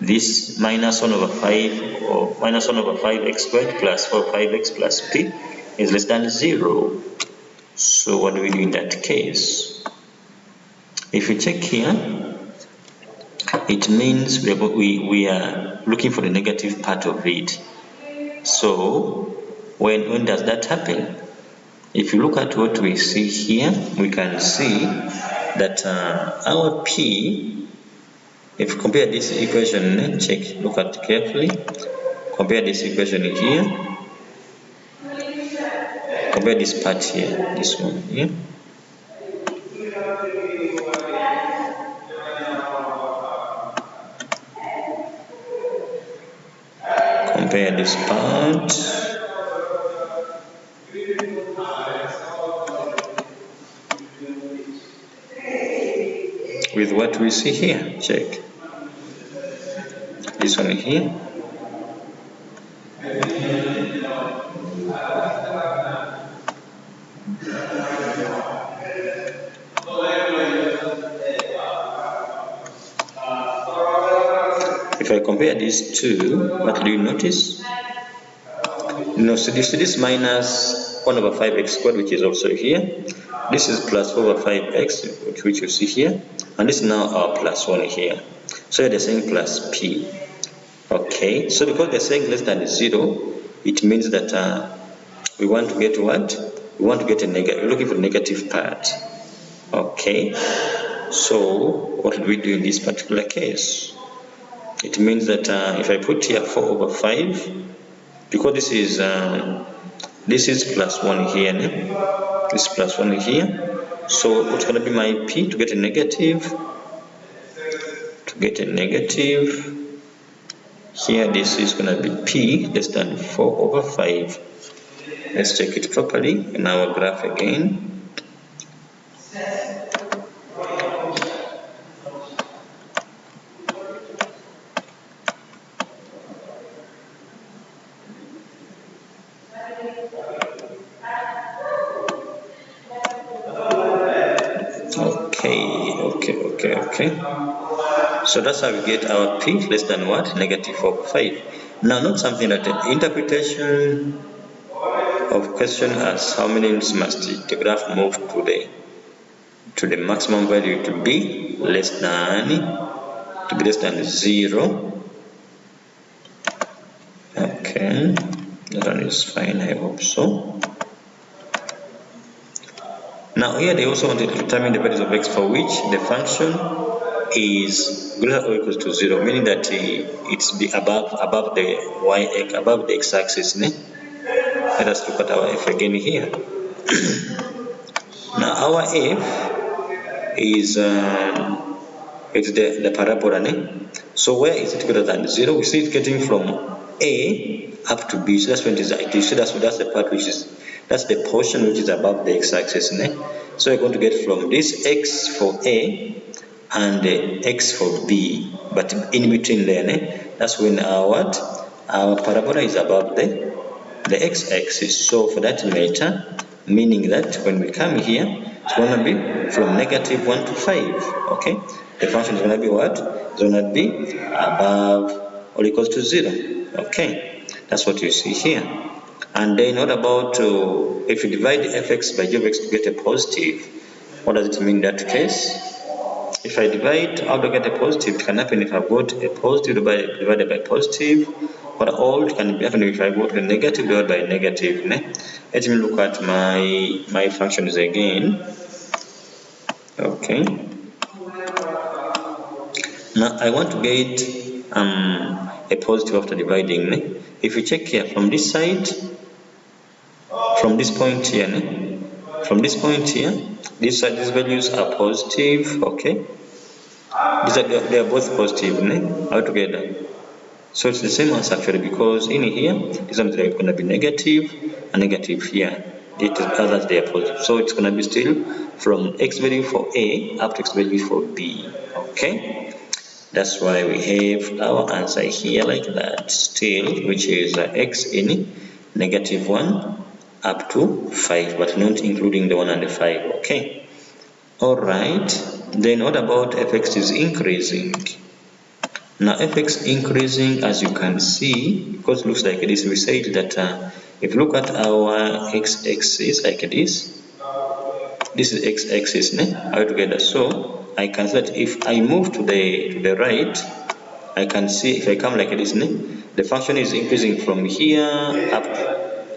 this -1/5 or -1/5x squared plus 4/5x plus P is less than 0. So what do we do in that case? If you check here, it means we are looking for the negative part of it. So when does that happen? If you look at what we see here, we can see that our P, if you compare this equation, look at carefully, compare this equation here, compare this part here, this one here. Compare this part with what we see here. Check this one here. If I compare these two, what do you notice? So this minus 1/5x squared, which is also here. This is plus 4/5x, which you see here, and this is now our plus 1 here. So they're saying plus P. Okay, so because they're saying less than 0, it means that we want to get what? We want to get a negative. We're looking for the negative part. Okay, so what do we do in this particular case? It means that if I put here 4/5, because this is plus 1 here, this is plus 1 here. So what's going to be my P to get a negative? To get a negative, here this is going to be P less than 4/5. Let's check it properly in our graph again. Okay. So that's how we get our P less than what? Negative 4/5. Now note something, that the interpretation of question asks how many units must the graph move to the maximum value to be less than 0. Okay, that one is fine, I hope so. Now here they also wanted to determine the values of x for which the function is greater or equal to 0, meaning that it's be above the y-axis, above the x-axis. Let us look at our f again here. Now our f is it's the parabola. So where is it greater than 0? We see it getting from A up to B. So that's when it is. You see that's the part which is, that's the portion which is above the x-axis. So we're going to get from this x for A and x for B, but in between there, that's when our parabola is above the x-axis. So for that matter, meaning that when we come here, it's going to be from -1 to 5. Okay, the function is going to be what? It's going to be above or equals to 0. Okay, that's what you see here. And then what about if you divide fx by g of x to get a positive? What does it mean in that case? If I divide, how do I get a positive? It can happen if I've got a positive divided by positive, or it can happen if I've got a negative divided by negative. Let me look at my functions again. Okay. Now I want to get a positive after dividing. If you check here from this side, from this point here, from this point here, these values are positive. Okay. They are both positive altogether. So it's the same answer actually, because in here this one is going to be negative and negative here. It is others they are positive. So it's going to be still from x value for A up to x value for B. Okay. That's why we have our answer here like that still, which is x in -1 up to 5, but not including the 1 and the 5. Okay. Alright, then what about fx is increasing? Now fx increasing, as you can see, because it looks like this, we said that if you look at our x-axis like this is x-axis altogether. So I can see that if I move to the right, I can see if I come like this, the function is increasing from here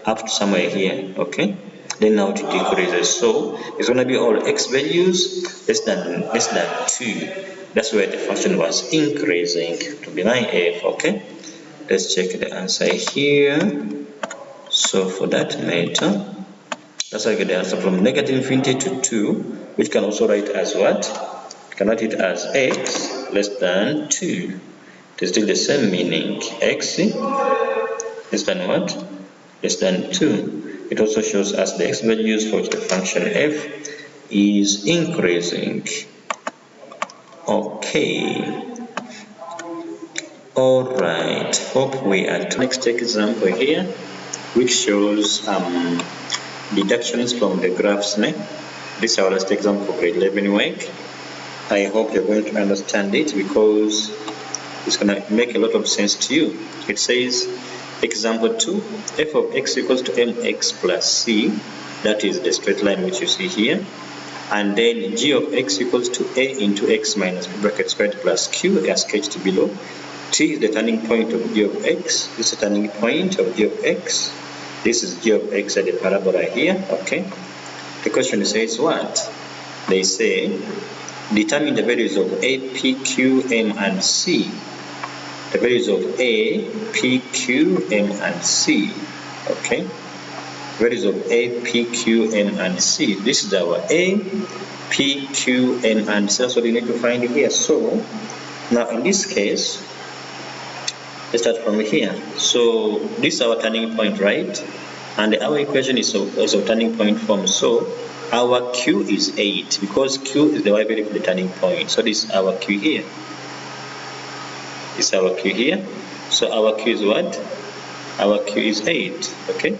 up to somewhere here. Okay. Then now it decreases. So it's going to be all x values less than 2. That's where the function was increasing, to be my f. Okay. Let's check the answer here. So for that matter, that's how I get the answer from -infinity to 2, which can also write as what? You can write it as x less than 2. It is still the same meaning. X less than what? Less than 2. It also shows us the x values for which the function f is increasing. Okay. Alright. Hope we are to next example here, which shows deductions from the graphs. This is our last example for grade 11 work. I hope you're going to understand it, because it's going to make a lot of sense to you. It says, example 2, f of x equals to mx plus c, that is the straight line which you see here, and then g of x equals to a into x minus b bracket squared plus q as sketched below. T is the turning point of g of x, this is the turning point of g of x, this is g of x at the parabola here. Okay. The question says what? They say determine the values of a, p, q, m, and c. The values of a, p, q, m, and c. Okay. Values of a, p, q, m, and c. This is our a, p, q, m, and c. That's what you need to find here. So now in this case, let's start from here. So this is our turning point, right? And our equation is of turning point form. So our q is 8, because q is the y value for the turning point. So this is our q here. This is our q here. So our q is what? Our q is 8. Okay.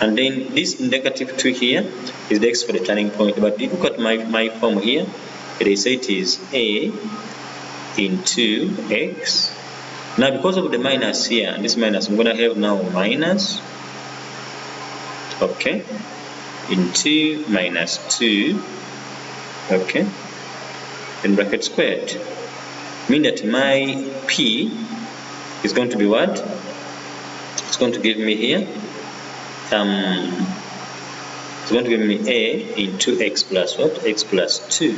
And then this -2 here is the x for the turning point. But if you look at my form here, they say it is a into x. Now because of the minus here, and this minus, I'm going to have now minus, okay, into minus 2, okay, in bracket squared. Mean that my p is going to be what? It's going to give me here, it's going to give me a into x plus what? X plus 2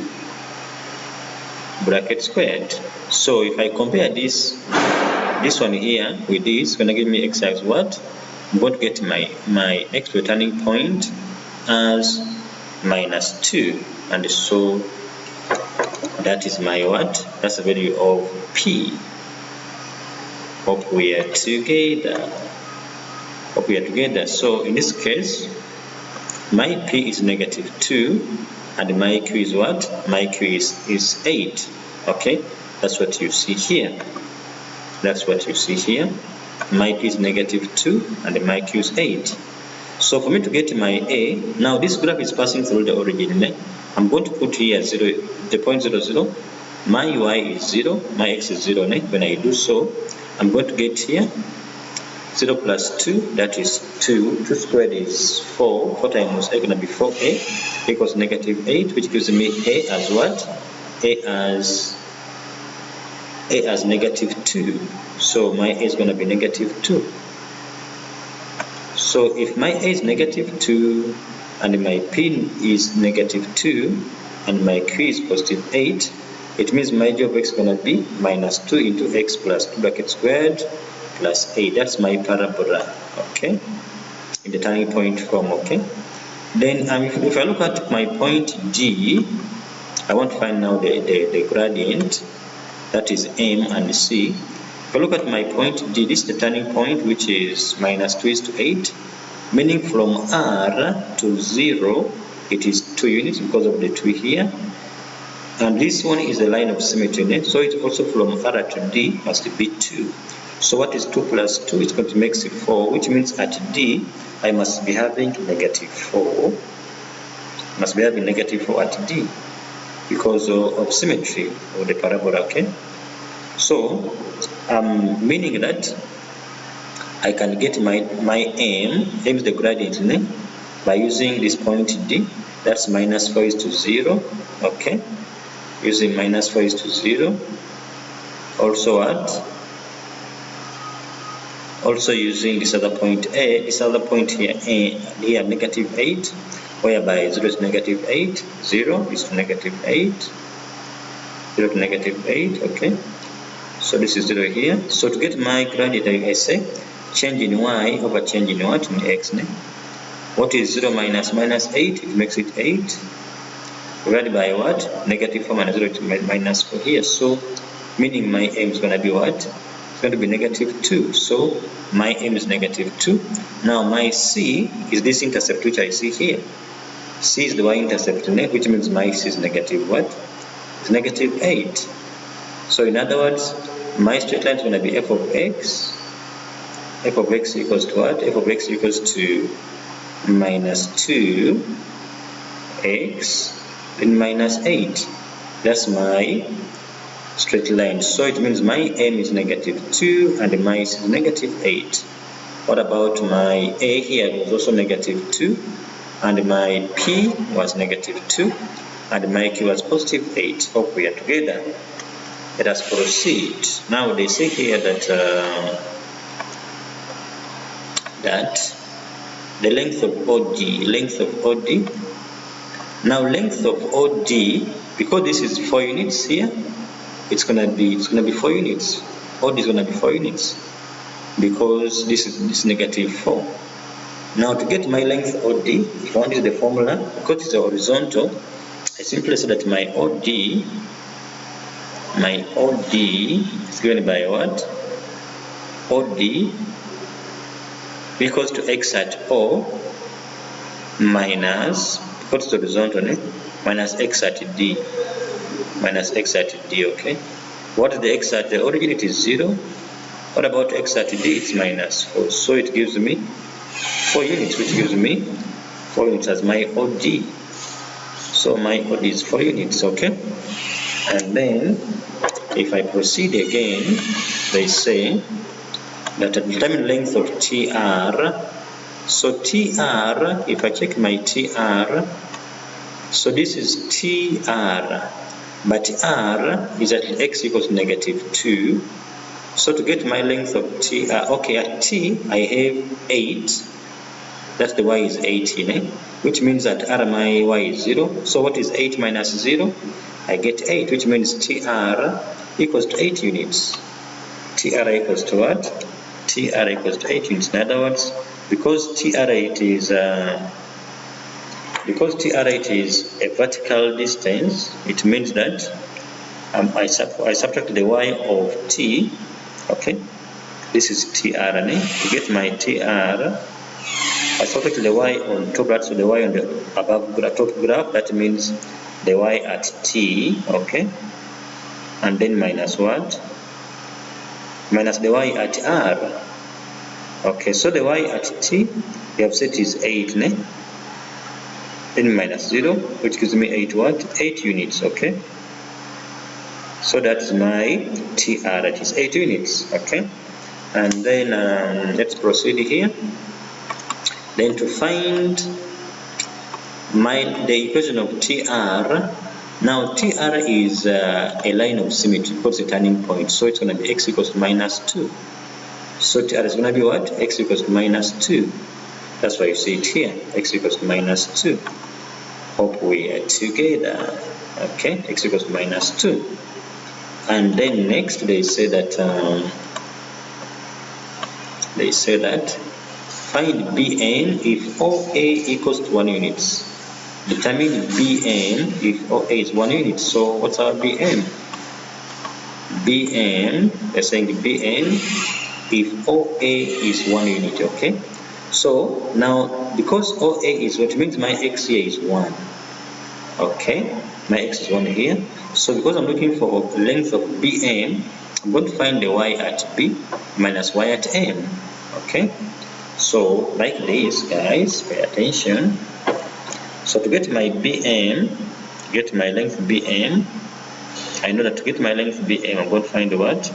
bracket squared. So if I compare this one here with this, it's going to give me x as what? I'm going to get my x turning point as -2, and so that is my what? That's the value of p. Hope we are together. Hope we are together. So in this case, my p is -2, and my q is what? My q is 8. Okay, that's what you see here. That's what you see here. My p is -2, and my q is 8. So for me to get my a, now this graph is passing through the origin. I'm going to put here 0, the point 0, 0. My y is 0, my x is 0. When I do so, I'm going to get here 0 plus 2, that is 2. 2 squared is 4. 4 times a going to be 4a equals -8, which gives me a as what? a as negative 2. So my a is going to be negative 2. So if my a is negative 2 and my p is negative 2 and my q is positive 8, it means my g of x is going to be minus 2 into x plus 2 bracket squared plus 8. That's my parabola, okay, in the turning point form, okay. Then if I look at my point D, I want to find now the gradient, that is M and C. If I look at my point D, this is the turning point, which is minus 2 is to 8, meaning from R to 0, it is 2 units because of the 2 here. And this one is the line of symmetry, so it's also from R to D must be 2. So what is 2 plus 2? It's going to make 4, which means at D, I must be having negative 4. Must be having negative 4 at D because of symmetry of the parabola, okay? So, meaning that I can get my M is the gradient, by using this point D. That's minus 4 is to 0, okay? Using minus 4 is to 0. Also at also using this other point A, this other point here, here negative 8, whereby 0 is negative 8, 0 is to negative 8, 0 to negative 8, okay. So this is 0 here. So to get my gradient, I say change in y over change in what? In x. What is 0 minus 8? It makes it 8. Divided by what? Negative 4 minus 0 to minus 4 here. So meaning my m is going to be what? It's going to be negative 2. So my m is negative 2. Now my c is this intercept which I see here. C is the y-intercept, which means my c is negative what? It's negative 8. So in other words, my straight line is going to be f of x. F of x equals to what? F of x equals to minus 2x then minus 8. That's my straight line. So it means my m is negative 2 and my c is negative 8. What about my a here? It was also negative 2 and my p was negative 2 and my q was positive 8. Hope we are together. Let us proceed. Now they say here that the length of OD, now length of OD, because this is 4 units here, it's gonna be 4 units. OD is gonna be 4 units because this is negative 4. Now to get my length OD, if I want to use the formula, because it's horizontal, I simply say that my OD is given by what? OD equals to x at O minus, because it's horizontal, minus x at D. Minus x at D, okay? What is the x at the origin? It is 0. What about x at D? It's minus 4. So it gives me 4 units, which gives me 4 units as my OD. So my OD is 4 units, okay? And then if I proceed again, they say that determine length of TR. So TR, if I check my TR, so this is TR, but R is at x equals negative 2. So to get my length of TR, okay, at T I have 8. That's the y is 18, which means that R my y is 0. So what is 8 minus 0? I get 8, which means TR equals to 8 units. TR equals to what? TR equals to 8 units. In other words, because TR8 is a vertical distance, it means that I subtract the y of t, okay? This is TR, to get my TR, I subtract the y on top graph, so the y on the above top graph, that means the y at t, okay? And then minus what? Minus the y at r. Okay, so the y at t, we have said is 8, then minus 0, which gives me 8 what? 8 units, okay? So that's my TR, that is 8 units, okay? And then let's proceed here. Then to find the equation of TR, Now TR is a line of symmetry because it's a turning point, so it's going to be x equals to minus 2. So TR is going to be what? X equals to minus 2. That's why you see it here, x equals to minus 2. Hope we are together. Okay, x equals to minus 2. And then next they say that find Bn if OA equals to 1 unit. Determine Bn if OA is 1 unit. So what's our Bn? Bn, they're saying Bn if OA is 1 unit. Okay. So now because OA is what means my x here is 1. Okay, my x is 1 here. So because I'm looking for length of Bn, I'm going to find the y at B minus y at M. Okay, so like this, guys, pay attention. So to get my Bn, get my length Bn, I know that to get my length Bn, I'm going to find what?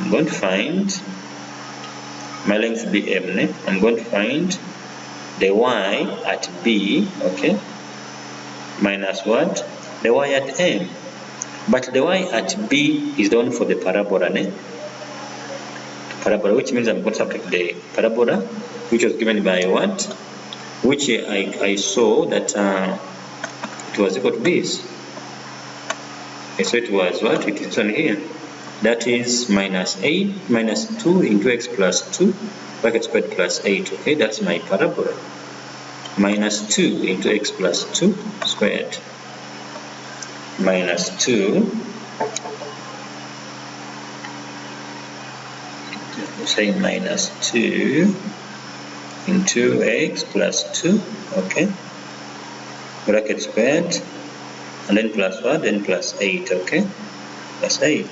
I'm going to find my length Bm. I'm going to find the y at B, okay, minus what? The y at M. But the y at B is the one for the parabola, parabola, which means I'm going to subtract the parabola, which was given by what? Which I saw that it was equal to this. Okay, so it was what? It is on here. That is minus 2 into x plus 2 bracket squared plus 8. Okay, that's my parabola. Minus 2 into x plus 2 squared. Minus 2. Say minus 2 into x plus 2. Okay. Bracket squared. And then plus what? Then plus 8. Okay. Plus 8.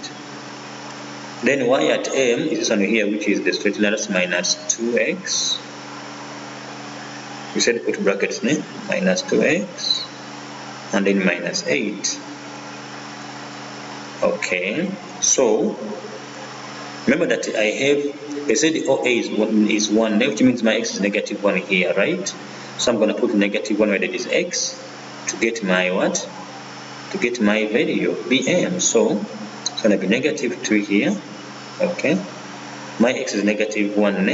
Then y at M is this one here, which is the straight line, that's minus 2x. We said put brackets, minus 2x, and then minus 8. Okay, so remember that I have, they said the OA is 1, which means my x is negative 1 here, right? So I'm going to put negative 1 where that is x to get my what? To get my value of Bm. So it's going to be negative 2 here. Okay, my x is negative 1.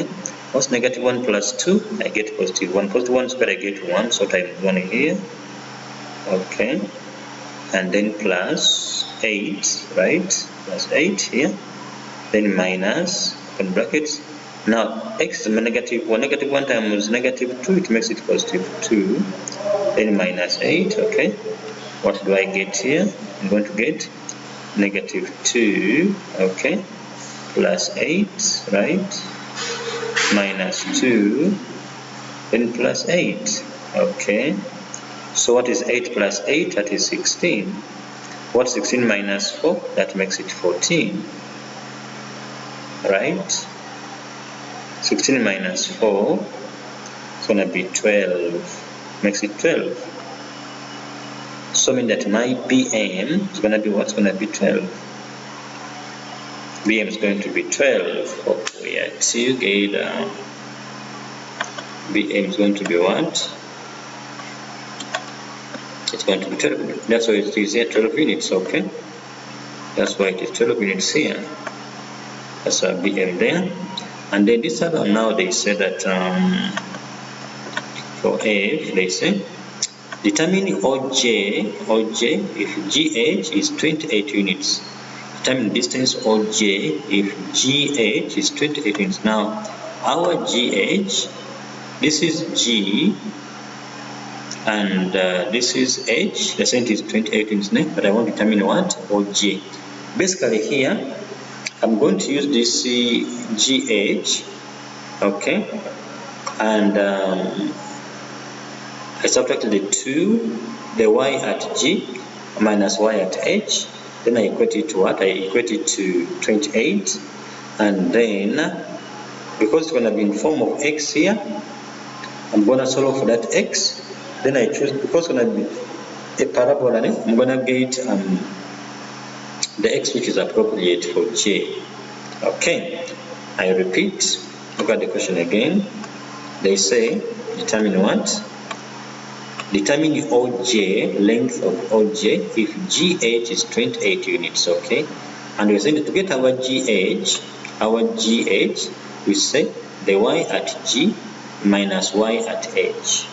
What's negative 1 plus 2? I get positive 1. Positive 1 squared, I get 1. So times 1 here. Okay, and then plus 8, right? Plus 8 here. Then minus, open brackets. Now x is negative 1. Negative 1 times negative 2, it makes it positive 2. Then minus 8. Okay, what do I get here? I'm going to get negative 2. Okay, plus 8, right? Minus 2, then plus 8. Okay, so what is 8 plus 8? That is 16. What's 16 minus 4? That makes it 14. Right? 16 minus 4 is going to be 12. Makes it 12. So mean that my Bm is going to be what's going to be 12. Bm is going to be 12. Hope we are together. Bm is going to be what? It's going to be 12. That's why it is here 12 units. Okay. That's why it is 12 units here. That's our Bm there. And then this other now they say that for F they say determine OJ if GH is 28 units. Determine distance OJ if GH is 28 units. Now our GH, this is G and this is H. The center is 28 units, but I want to determine what? OJ. Basically here I'm going to use this GH, okay, and I subtracted the 2, the y at G minus y at H, then I equate it to what? I equate it to 28, and then because it's going to be in form of x here, I'm going to solve for that x, then I choose, because it's going to be a parabola, I'm going to get the x which is appropriate for J. Okay, I repeat, look at the question again. They say determine what? Determine OJ, length of OJ, if GH is 28 units, okay? And we're saying to get our GH, we say the Y at G minus Y at H.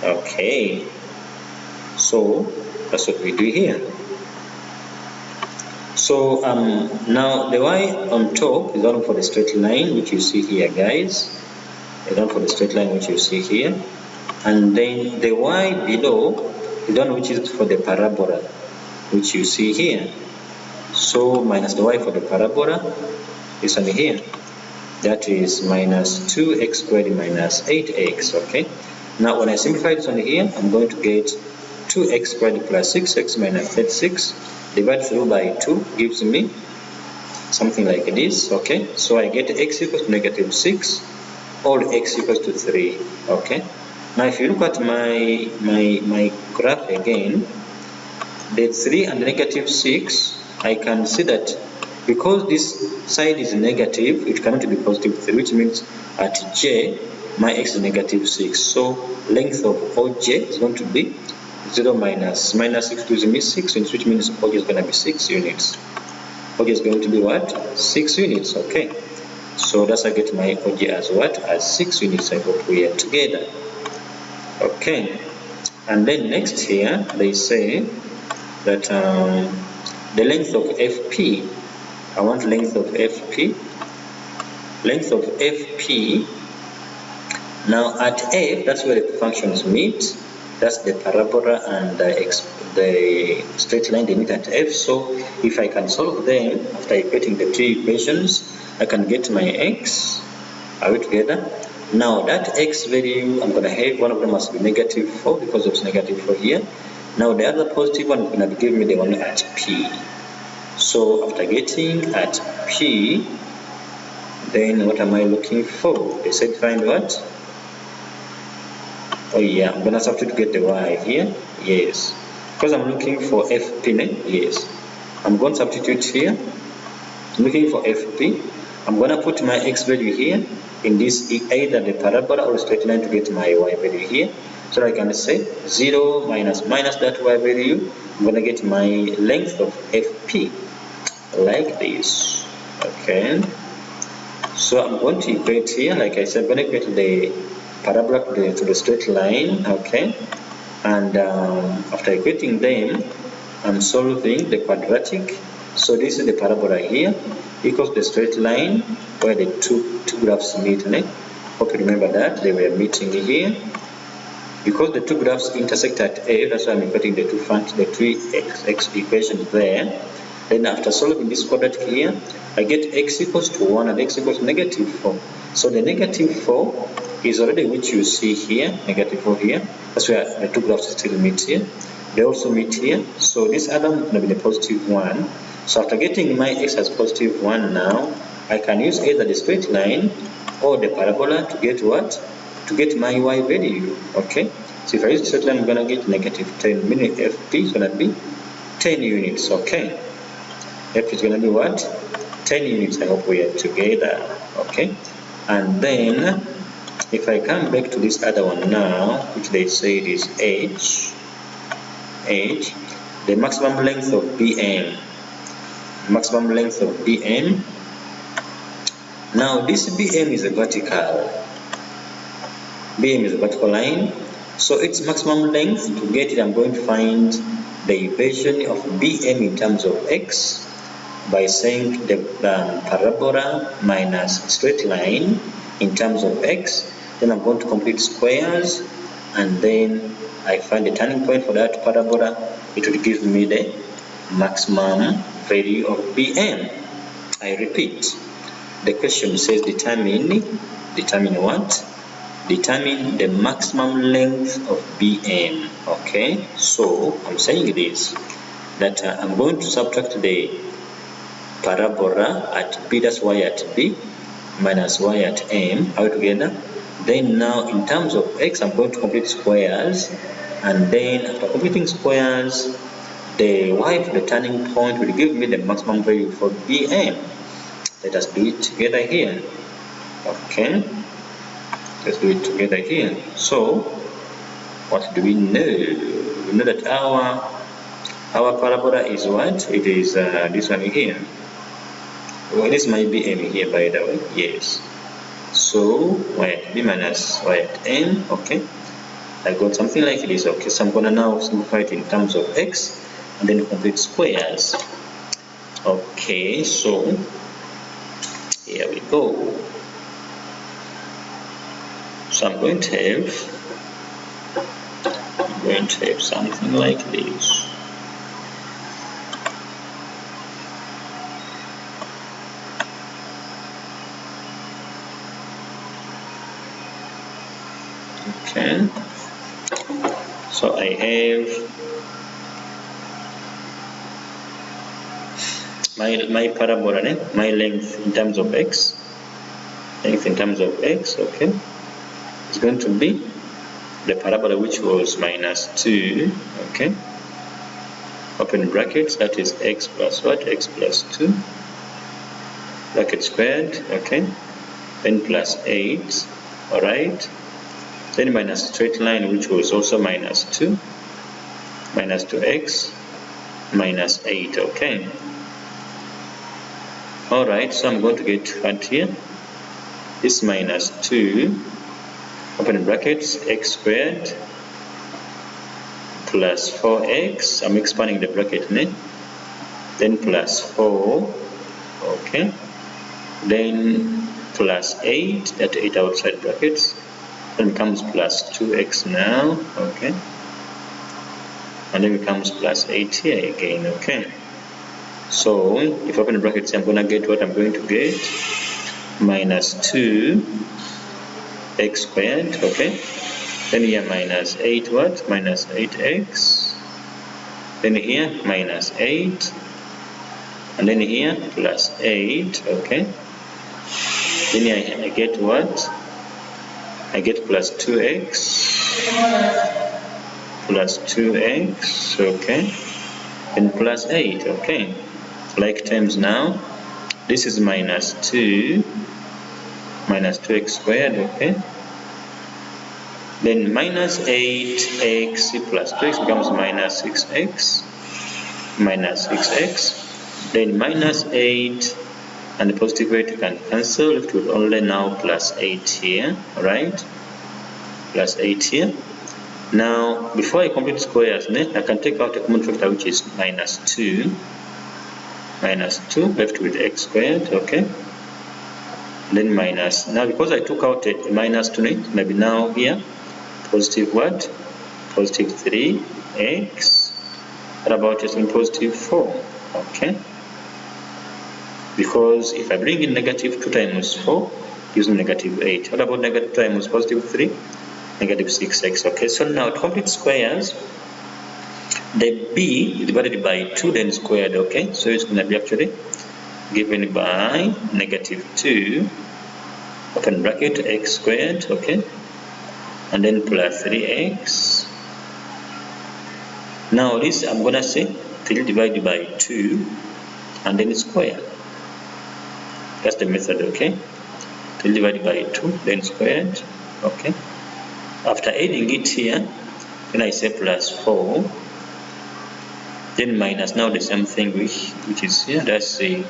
Okay, so that's what we do here. So now the Y on top is the one for the straight line, which you see here, guys. The one for the straight line, which you see here. And then the Y below is the one which is for the parabola, which you see here. So minus the Y for the parabola is on here. That is minus 2x squared minus 8x, okay? Now when I simplify this on here, I'm going to get 2x squared plus 6x minus 36 divided through by 2 gives me something like this, okay? So I get x equals to negative 6 or x equals to 3, okay? Now if you look at my graph again, the 3 and the negative 6, I can see that because this side is negative, it cannot be positive 3, which means at J, my x is negative 6. So length of OJ is going to be 0 minus 6 gives me 6 units, which means OJ is going to be 6 units. OJ is going to be what? 6 units, okay. So that's I get my OJ as what? As 6 units. I hope we are together. Okay. And then next here, they say that the length of FP, I want length of FP. Length of FP. Now at F, that's where the functions meet. That's the parabola and the straight line, they meet at F. So if I can solve them after equating the two equations, I can get my x. Are we together? Now that x value, I'm going to have one of them must be negative 4 because it's negative 4 here. Now the other positive one is going to give me the one at P. So after getting at P, then what am I looking for? They said find what? Oh yeah, I'm going to substitute to get the y here. Yes. Because I'm looking for FP, yes. I'm going to substitute here. I'm looking for FP. I'm going to put my x value here in this either the parabola or straight line to get my y value here. So I can say 0 minus that y value. I'm going to get my length of FP like this. Okay. So I'm going to equate here, like I said, I'm going to equate the parabola to the straight line, okay? And after equating them, I'm solving the quadratic. So this is the parabola here equals the straight line where the two graphs meet. Hope you remember that they were meeting here. Because the two graphs intersect at A, that's why I'm equating the two x equations there. Then after solving this quadratic here, I get x equals to 1 and x equals to negative 4. So the negative 4 is already which you see here, negative 4 here. That's where the two graphs still meet here. They also meet here. So this other one is going to be the positive 1. So after getting my x as positive 1 now, I can use either the straight line or the parabola to get what? To get my y value, okay? So if I use the straight line, I'm going to get negative 10, meaning FP is going to be 10 units, okay? F is going to be what? 10 units. I hope we are together, okay? And then if I come back to this other one now, which they say it is H, the maximum length of BM, now this BM is a vertical line, so its maximum length, to get it I'm going to find the equation of BM in terms of x by saying the parabola minus straight line in terms of x. Then I'm going to complete squares, and then I find the turning point for that parabola. It will give me the maximum value of BM. I repeat, the question says determine what? Determine the maximum length of BM. Okay, so I'm saying this, that I'm going to subtract the parabola at B, that's y at B, minus y at M, all together. Then now in terms of x, I'm going to complete squares, and then after completing squares, the y for the turning point will give me the maximum value for BM. Let us do it together here. Okay, let's do it together here. So what do we know? We know that our parabola is what? It is this one here. Well, this might be m here, by the way. Yes. So y at b minus y at n. Okay. I got something like this. Okay. So I'm gonna now simplify it in terms of x and then complete squares. Okay. So here we go. So I'm going to have something like this. Okay. So I have my parabola, my length in terms of x. Okay. It's going to be the parabola which was minus 2, okay, open brackets, that is x plus what? X plus 2, bracket squared, okay, then plus 8, alright, then minus straight line which was also minus 2, minus 2x, minus 8, okay. Alright, so I'm going to get what here? This minus 2, open brackets, x squared plus 4x, I'm expanding the bracket, then plus 4, okay, then plus 8, that 8 outside brackets, then becomes plus 2x now, okay, and then becomes plus 8 here again, okay. So if I open the brackets, I'm going to get what I'm going to get, minus 2x squared, okay, then here minus 8 what? Minus 8x, then here minus 8, and then here plus 8, okay, then here I get what? I get plus 2x, okay, and plus 8, okay, like terms now, this is minus 2x squared, okay, then minus 8x plus 2x becomes minus 6x, then minus 8 and the positive 8 can cancel, left with only now plus 8 here, alright, plus 8 here. Now before I complete squares, I can take out a common factor which is minus 2, left with x squared, okay, then minus, now because I took out a minus 2, maybe now here positive what? Positive 3x. What about just in positive 4? Okay. Because if I bring in negative 2 times 4, gives me negative 8. What about negative 2 times positive 3? Negative 6x. Okay. So now to complete squares, the b is divided by 2 then squared. Okay. So it's going to be actually given by negative 2, open bracket, x squared. Okay. And then plus 3x. Now this I'm gonna say 3 divided by 2 and then square. That's the method, okay? 3 divided by 2 then squared, okay? After adding it here, then I say plus 4, then minus now the same thing which is here, that's 3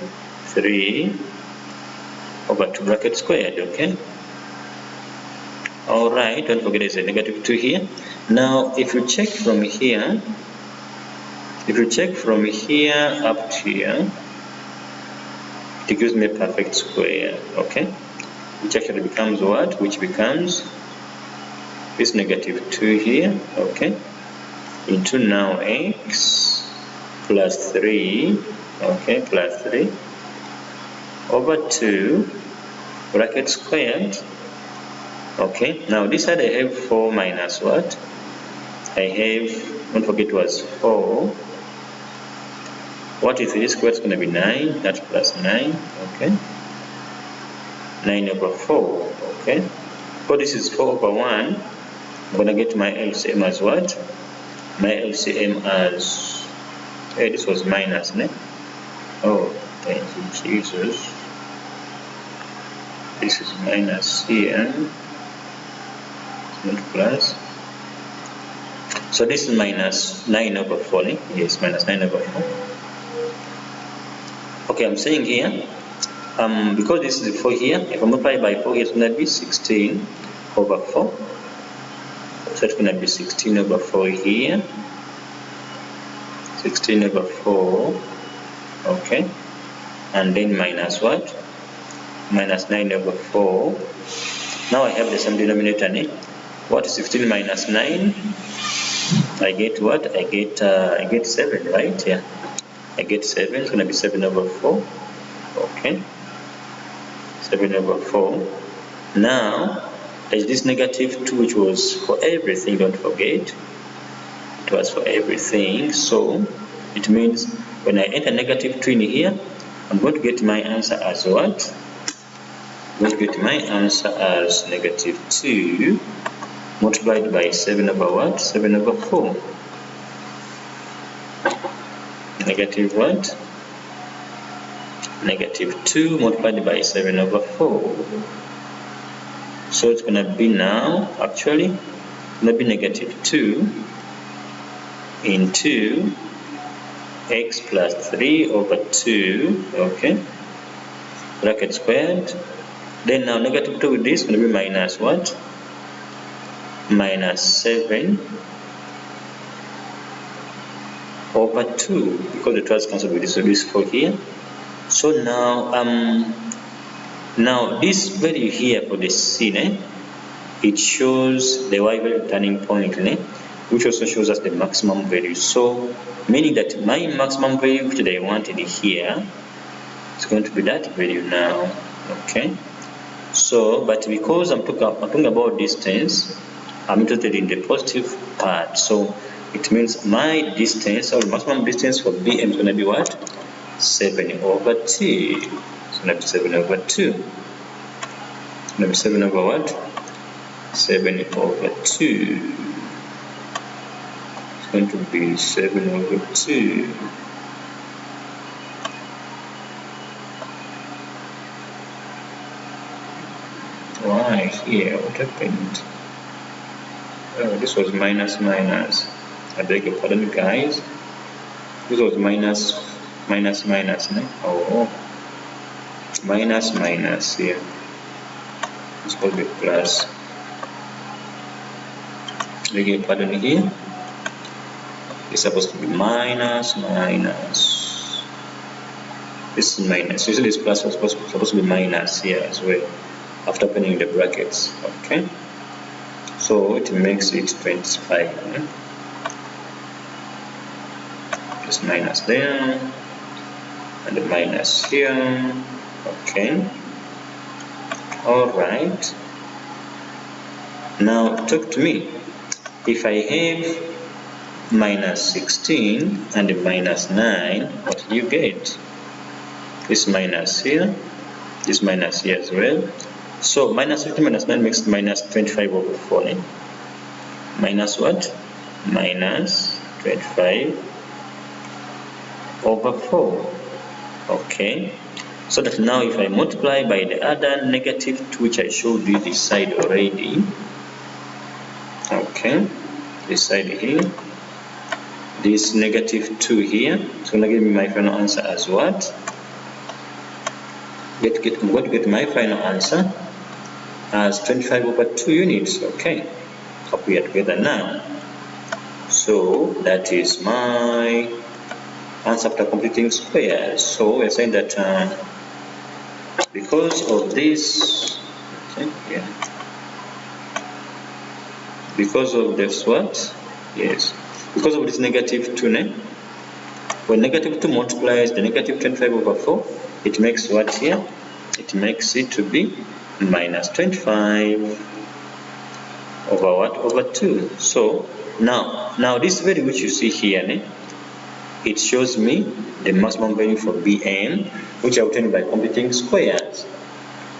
over 2 bracket squared, okay? Alright, don't forget there's a negative 2 here. Now if you check from here, up to here, it gives me a perfect square, okay? Which actually becomes what? Which becomes this negative 2 here, okay? Into now x plus 3, okay, plus 3 over 2 bracket squared. Okay, now this side I have 4 minus what? I have, don't forget it was 4. What is 3 squared? It's going to be 9. That's plus 9. Okay, 9 over 4. Okay, so this is 4 over 1. I'm going to get my LCM as what? My LCM as, hey, this was minus, ne? Oh, thank you, Jesus. This is minus here. Not plus. So this is minus 9 over 4. Yes, minus 9 over 4. Okay, I'm saying here, because this is 4 here, if I multiply by 4 here, it's going to be 16 over 4. So it's going to be 16 over 4 here. 16 over 4. Okay. And then minus what? Minus 9 over 4. Now I have the same denominator. What is 16 minus 9? I get what? I get 7, right? Yeah. I get 7. It's going to be 7 over 4. Okay. 7 over 4. Now, there's this negative 2, which was for everything, don't forget. It was for everything. So, it means when I enter negative 2 in here, I'm going to get my answer as what? I'm going to get my answer as negative 2 multiplied by 7 over what? 7 over 4. Negative what? Negative 2 multiplied by 7 over 4. So it's going to be now, actually, it's going to be negative 2 into x plus 3 over 2, okay, bracket squared. Then now negative 2 with this is going to be minus what? Minus 7 over 2, because the 2 is cancelled with this, so this 4 here. So now, now this value here for the C, it shows the y value turning point, which also shows us the maximum value. So, meaning that my maximum value which I wanted here is going to be that value now. Okay. So, but because I'm talking about distance, I'm interested in the positive part. So, it means my distance, or maximum distance for BM is going to be what? 7 over 2. It's going to be 7 over 2. It's going to be 7 over what? 7 over 2. It's going to be 7 over 2. Why here? What happened? Oh, this was minus. I beg your pardon, guys. This was minus, no? Oh, minus here. It's supposed to be plus. I beg your pardon here. It's supposed to be minus. This is minus. Usually this plus was supposed to be minus here as well, after opening the brackets. Okay. So it makes it 25. Just minus there, and the minus here. Okay. All right. Now talk to me. If I have minus 16 and minus 9, what do you get? This minus here, this minus here as well. So minus 15 minus 9 makes minus 25 over 4. Minus what? Minus 25 over 4. Okay. So that now if I multiply by the other negative 2, which I showed you this side already. Okay. This side here. This negative 2 here. It's going to give me my final answer as what? I'm going to get my final answer as 25 over 2 units. Okay. Hope we are together now. So that is my answer after completing squares. So we're saying that because of this, okay, yeah. Because of this what? Yes. Because of this negative 2, when negative 2 multiplies the negative 25 over 4, it makes what here? It makes it to be minus 25 over what? Over 2. So now this value which you see here, it shows me the maximum value for Bn, which I obtained by completing squares.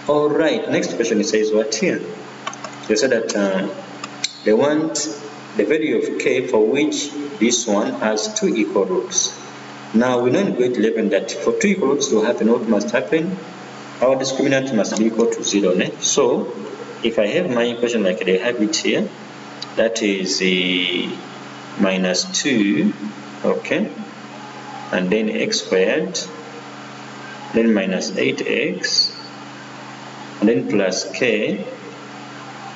All right. Next question, it says what here? They said that they want the value of k for which this one has 2 equal roots. Now we know in grade 11 that for 2 equal roots to happen, what must happen? Our discriminant must be equal to 0. So if I have my equation like they have it here, that is minus 2, okay, and then x squared, then minus 8x, and then plus k.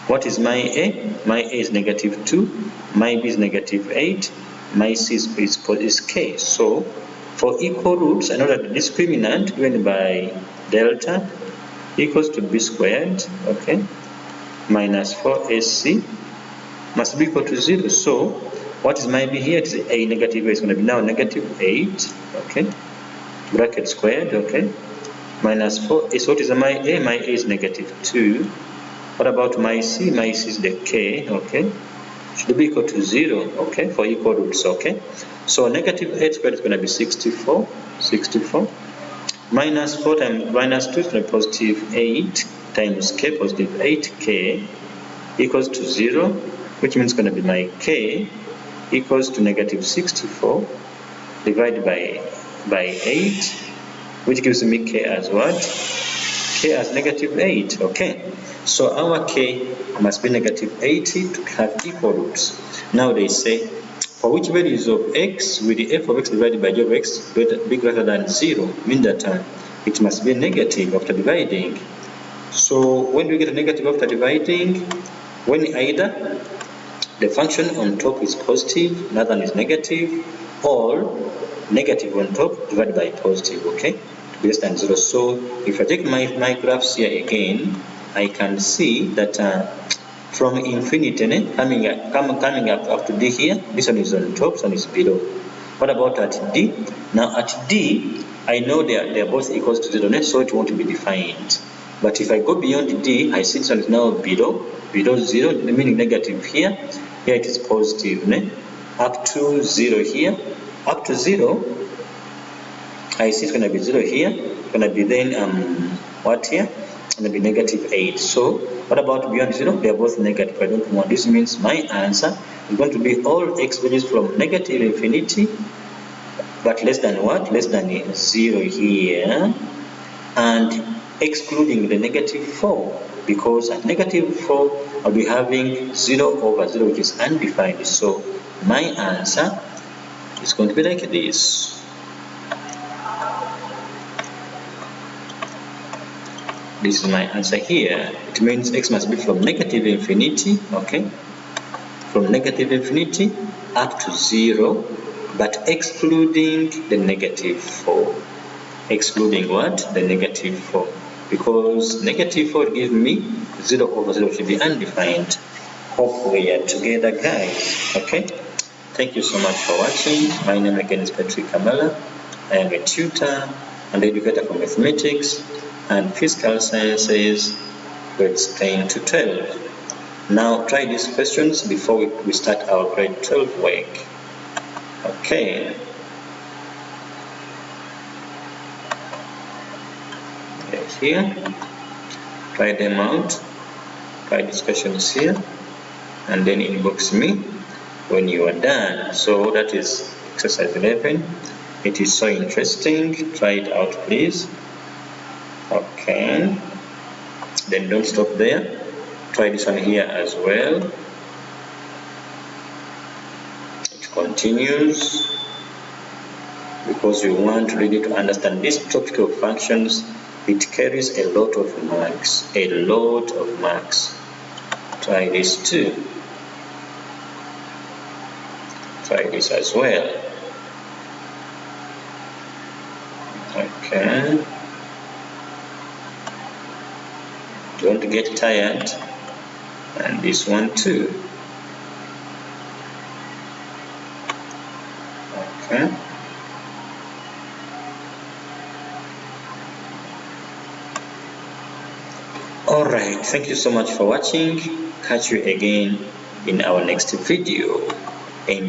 What is my a? My a is negative 2, my b is negative 8, my c is k. So for equal roots, I know that the discriminant given by delta equals to b squared, okay, minus 4ac must be equal to 0. So what is my b here? It is a negative 8. It's going to be now negative 8, okay, bracket squared, okay, minus 4. So what is my a? My a is negative 2. What about my c? My c is the k, okay, should be equal to 0, okay, for equal roots, okay. So negative 8 squared is going to be 64, minus 4 times minus 2 is going to be positive 8 times k, positive 8k, equals to 0, which means it's going to be my k equals to negative 64 divided by 8, which gives me k as what? K as negative 8, okay. So our k must be negative 80 to have equal roots. Now they say, for which values of x will the f of x divided by g of x be greater than 0? Mean that it must be negative after dividing. So when we get a negative after dividing, when either the function on top is positive, another one is negative, or negative on top divided by positive, okay, to be less than 0. So if I take my graphs here again, I can see that from infinity coming up to d here, this one is on top, this one is below. What about at d? Now at d, I know they are both equals to 0, so it won't be defined. But if I go beyond d, I see this one is now below 0, meaning negative here. Here it is positive, up to 0 here. Up to 0, I see it's going to be 0 here. It's going to be then what here? It's going to be negative 8. So what about beyond 0? They are both negative. I don't want. This means my answer is going to be all x values from negative infinity, but less than what? Less than 0 here, and excluding the negative 4, because at negative 4 I'll be having 0 over 0, which is undefined. So my answer is going to be like this. This is my answer here. It means x must be from negative infinity, okay, from negative infinity up to 0, but excluding the negative 4. Excluding what? The negative 4. Because negative 4 gives me 0 over 0, should be undefined. Hope we are together, guys. Okay? Thank you so much for watching. My name again is Patrick Kamala. I am a tutor and educator for mathematics and physical sciences, grades 10 to 12. Now try these questions before we start our grade 12 work. Okay. Here, try them out, try these questions here, and then inbox me when you are done. So that is exercise 11. It is so interesting. Try it out, please. Okay, then don't stop there. Try this one here as well. It continues because you want really to understand this topic of functions. It carries a lot of marks, Try this too. Try this as well. Okay. Don't get tired. And this one too. Okay. Alright, thank you so much for watching. Catch you again in our next video.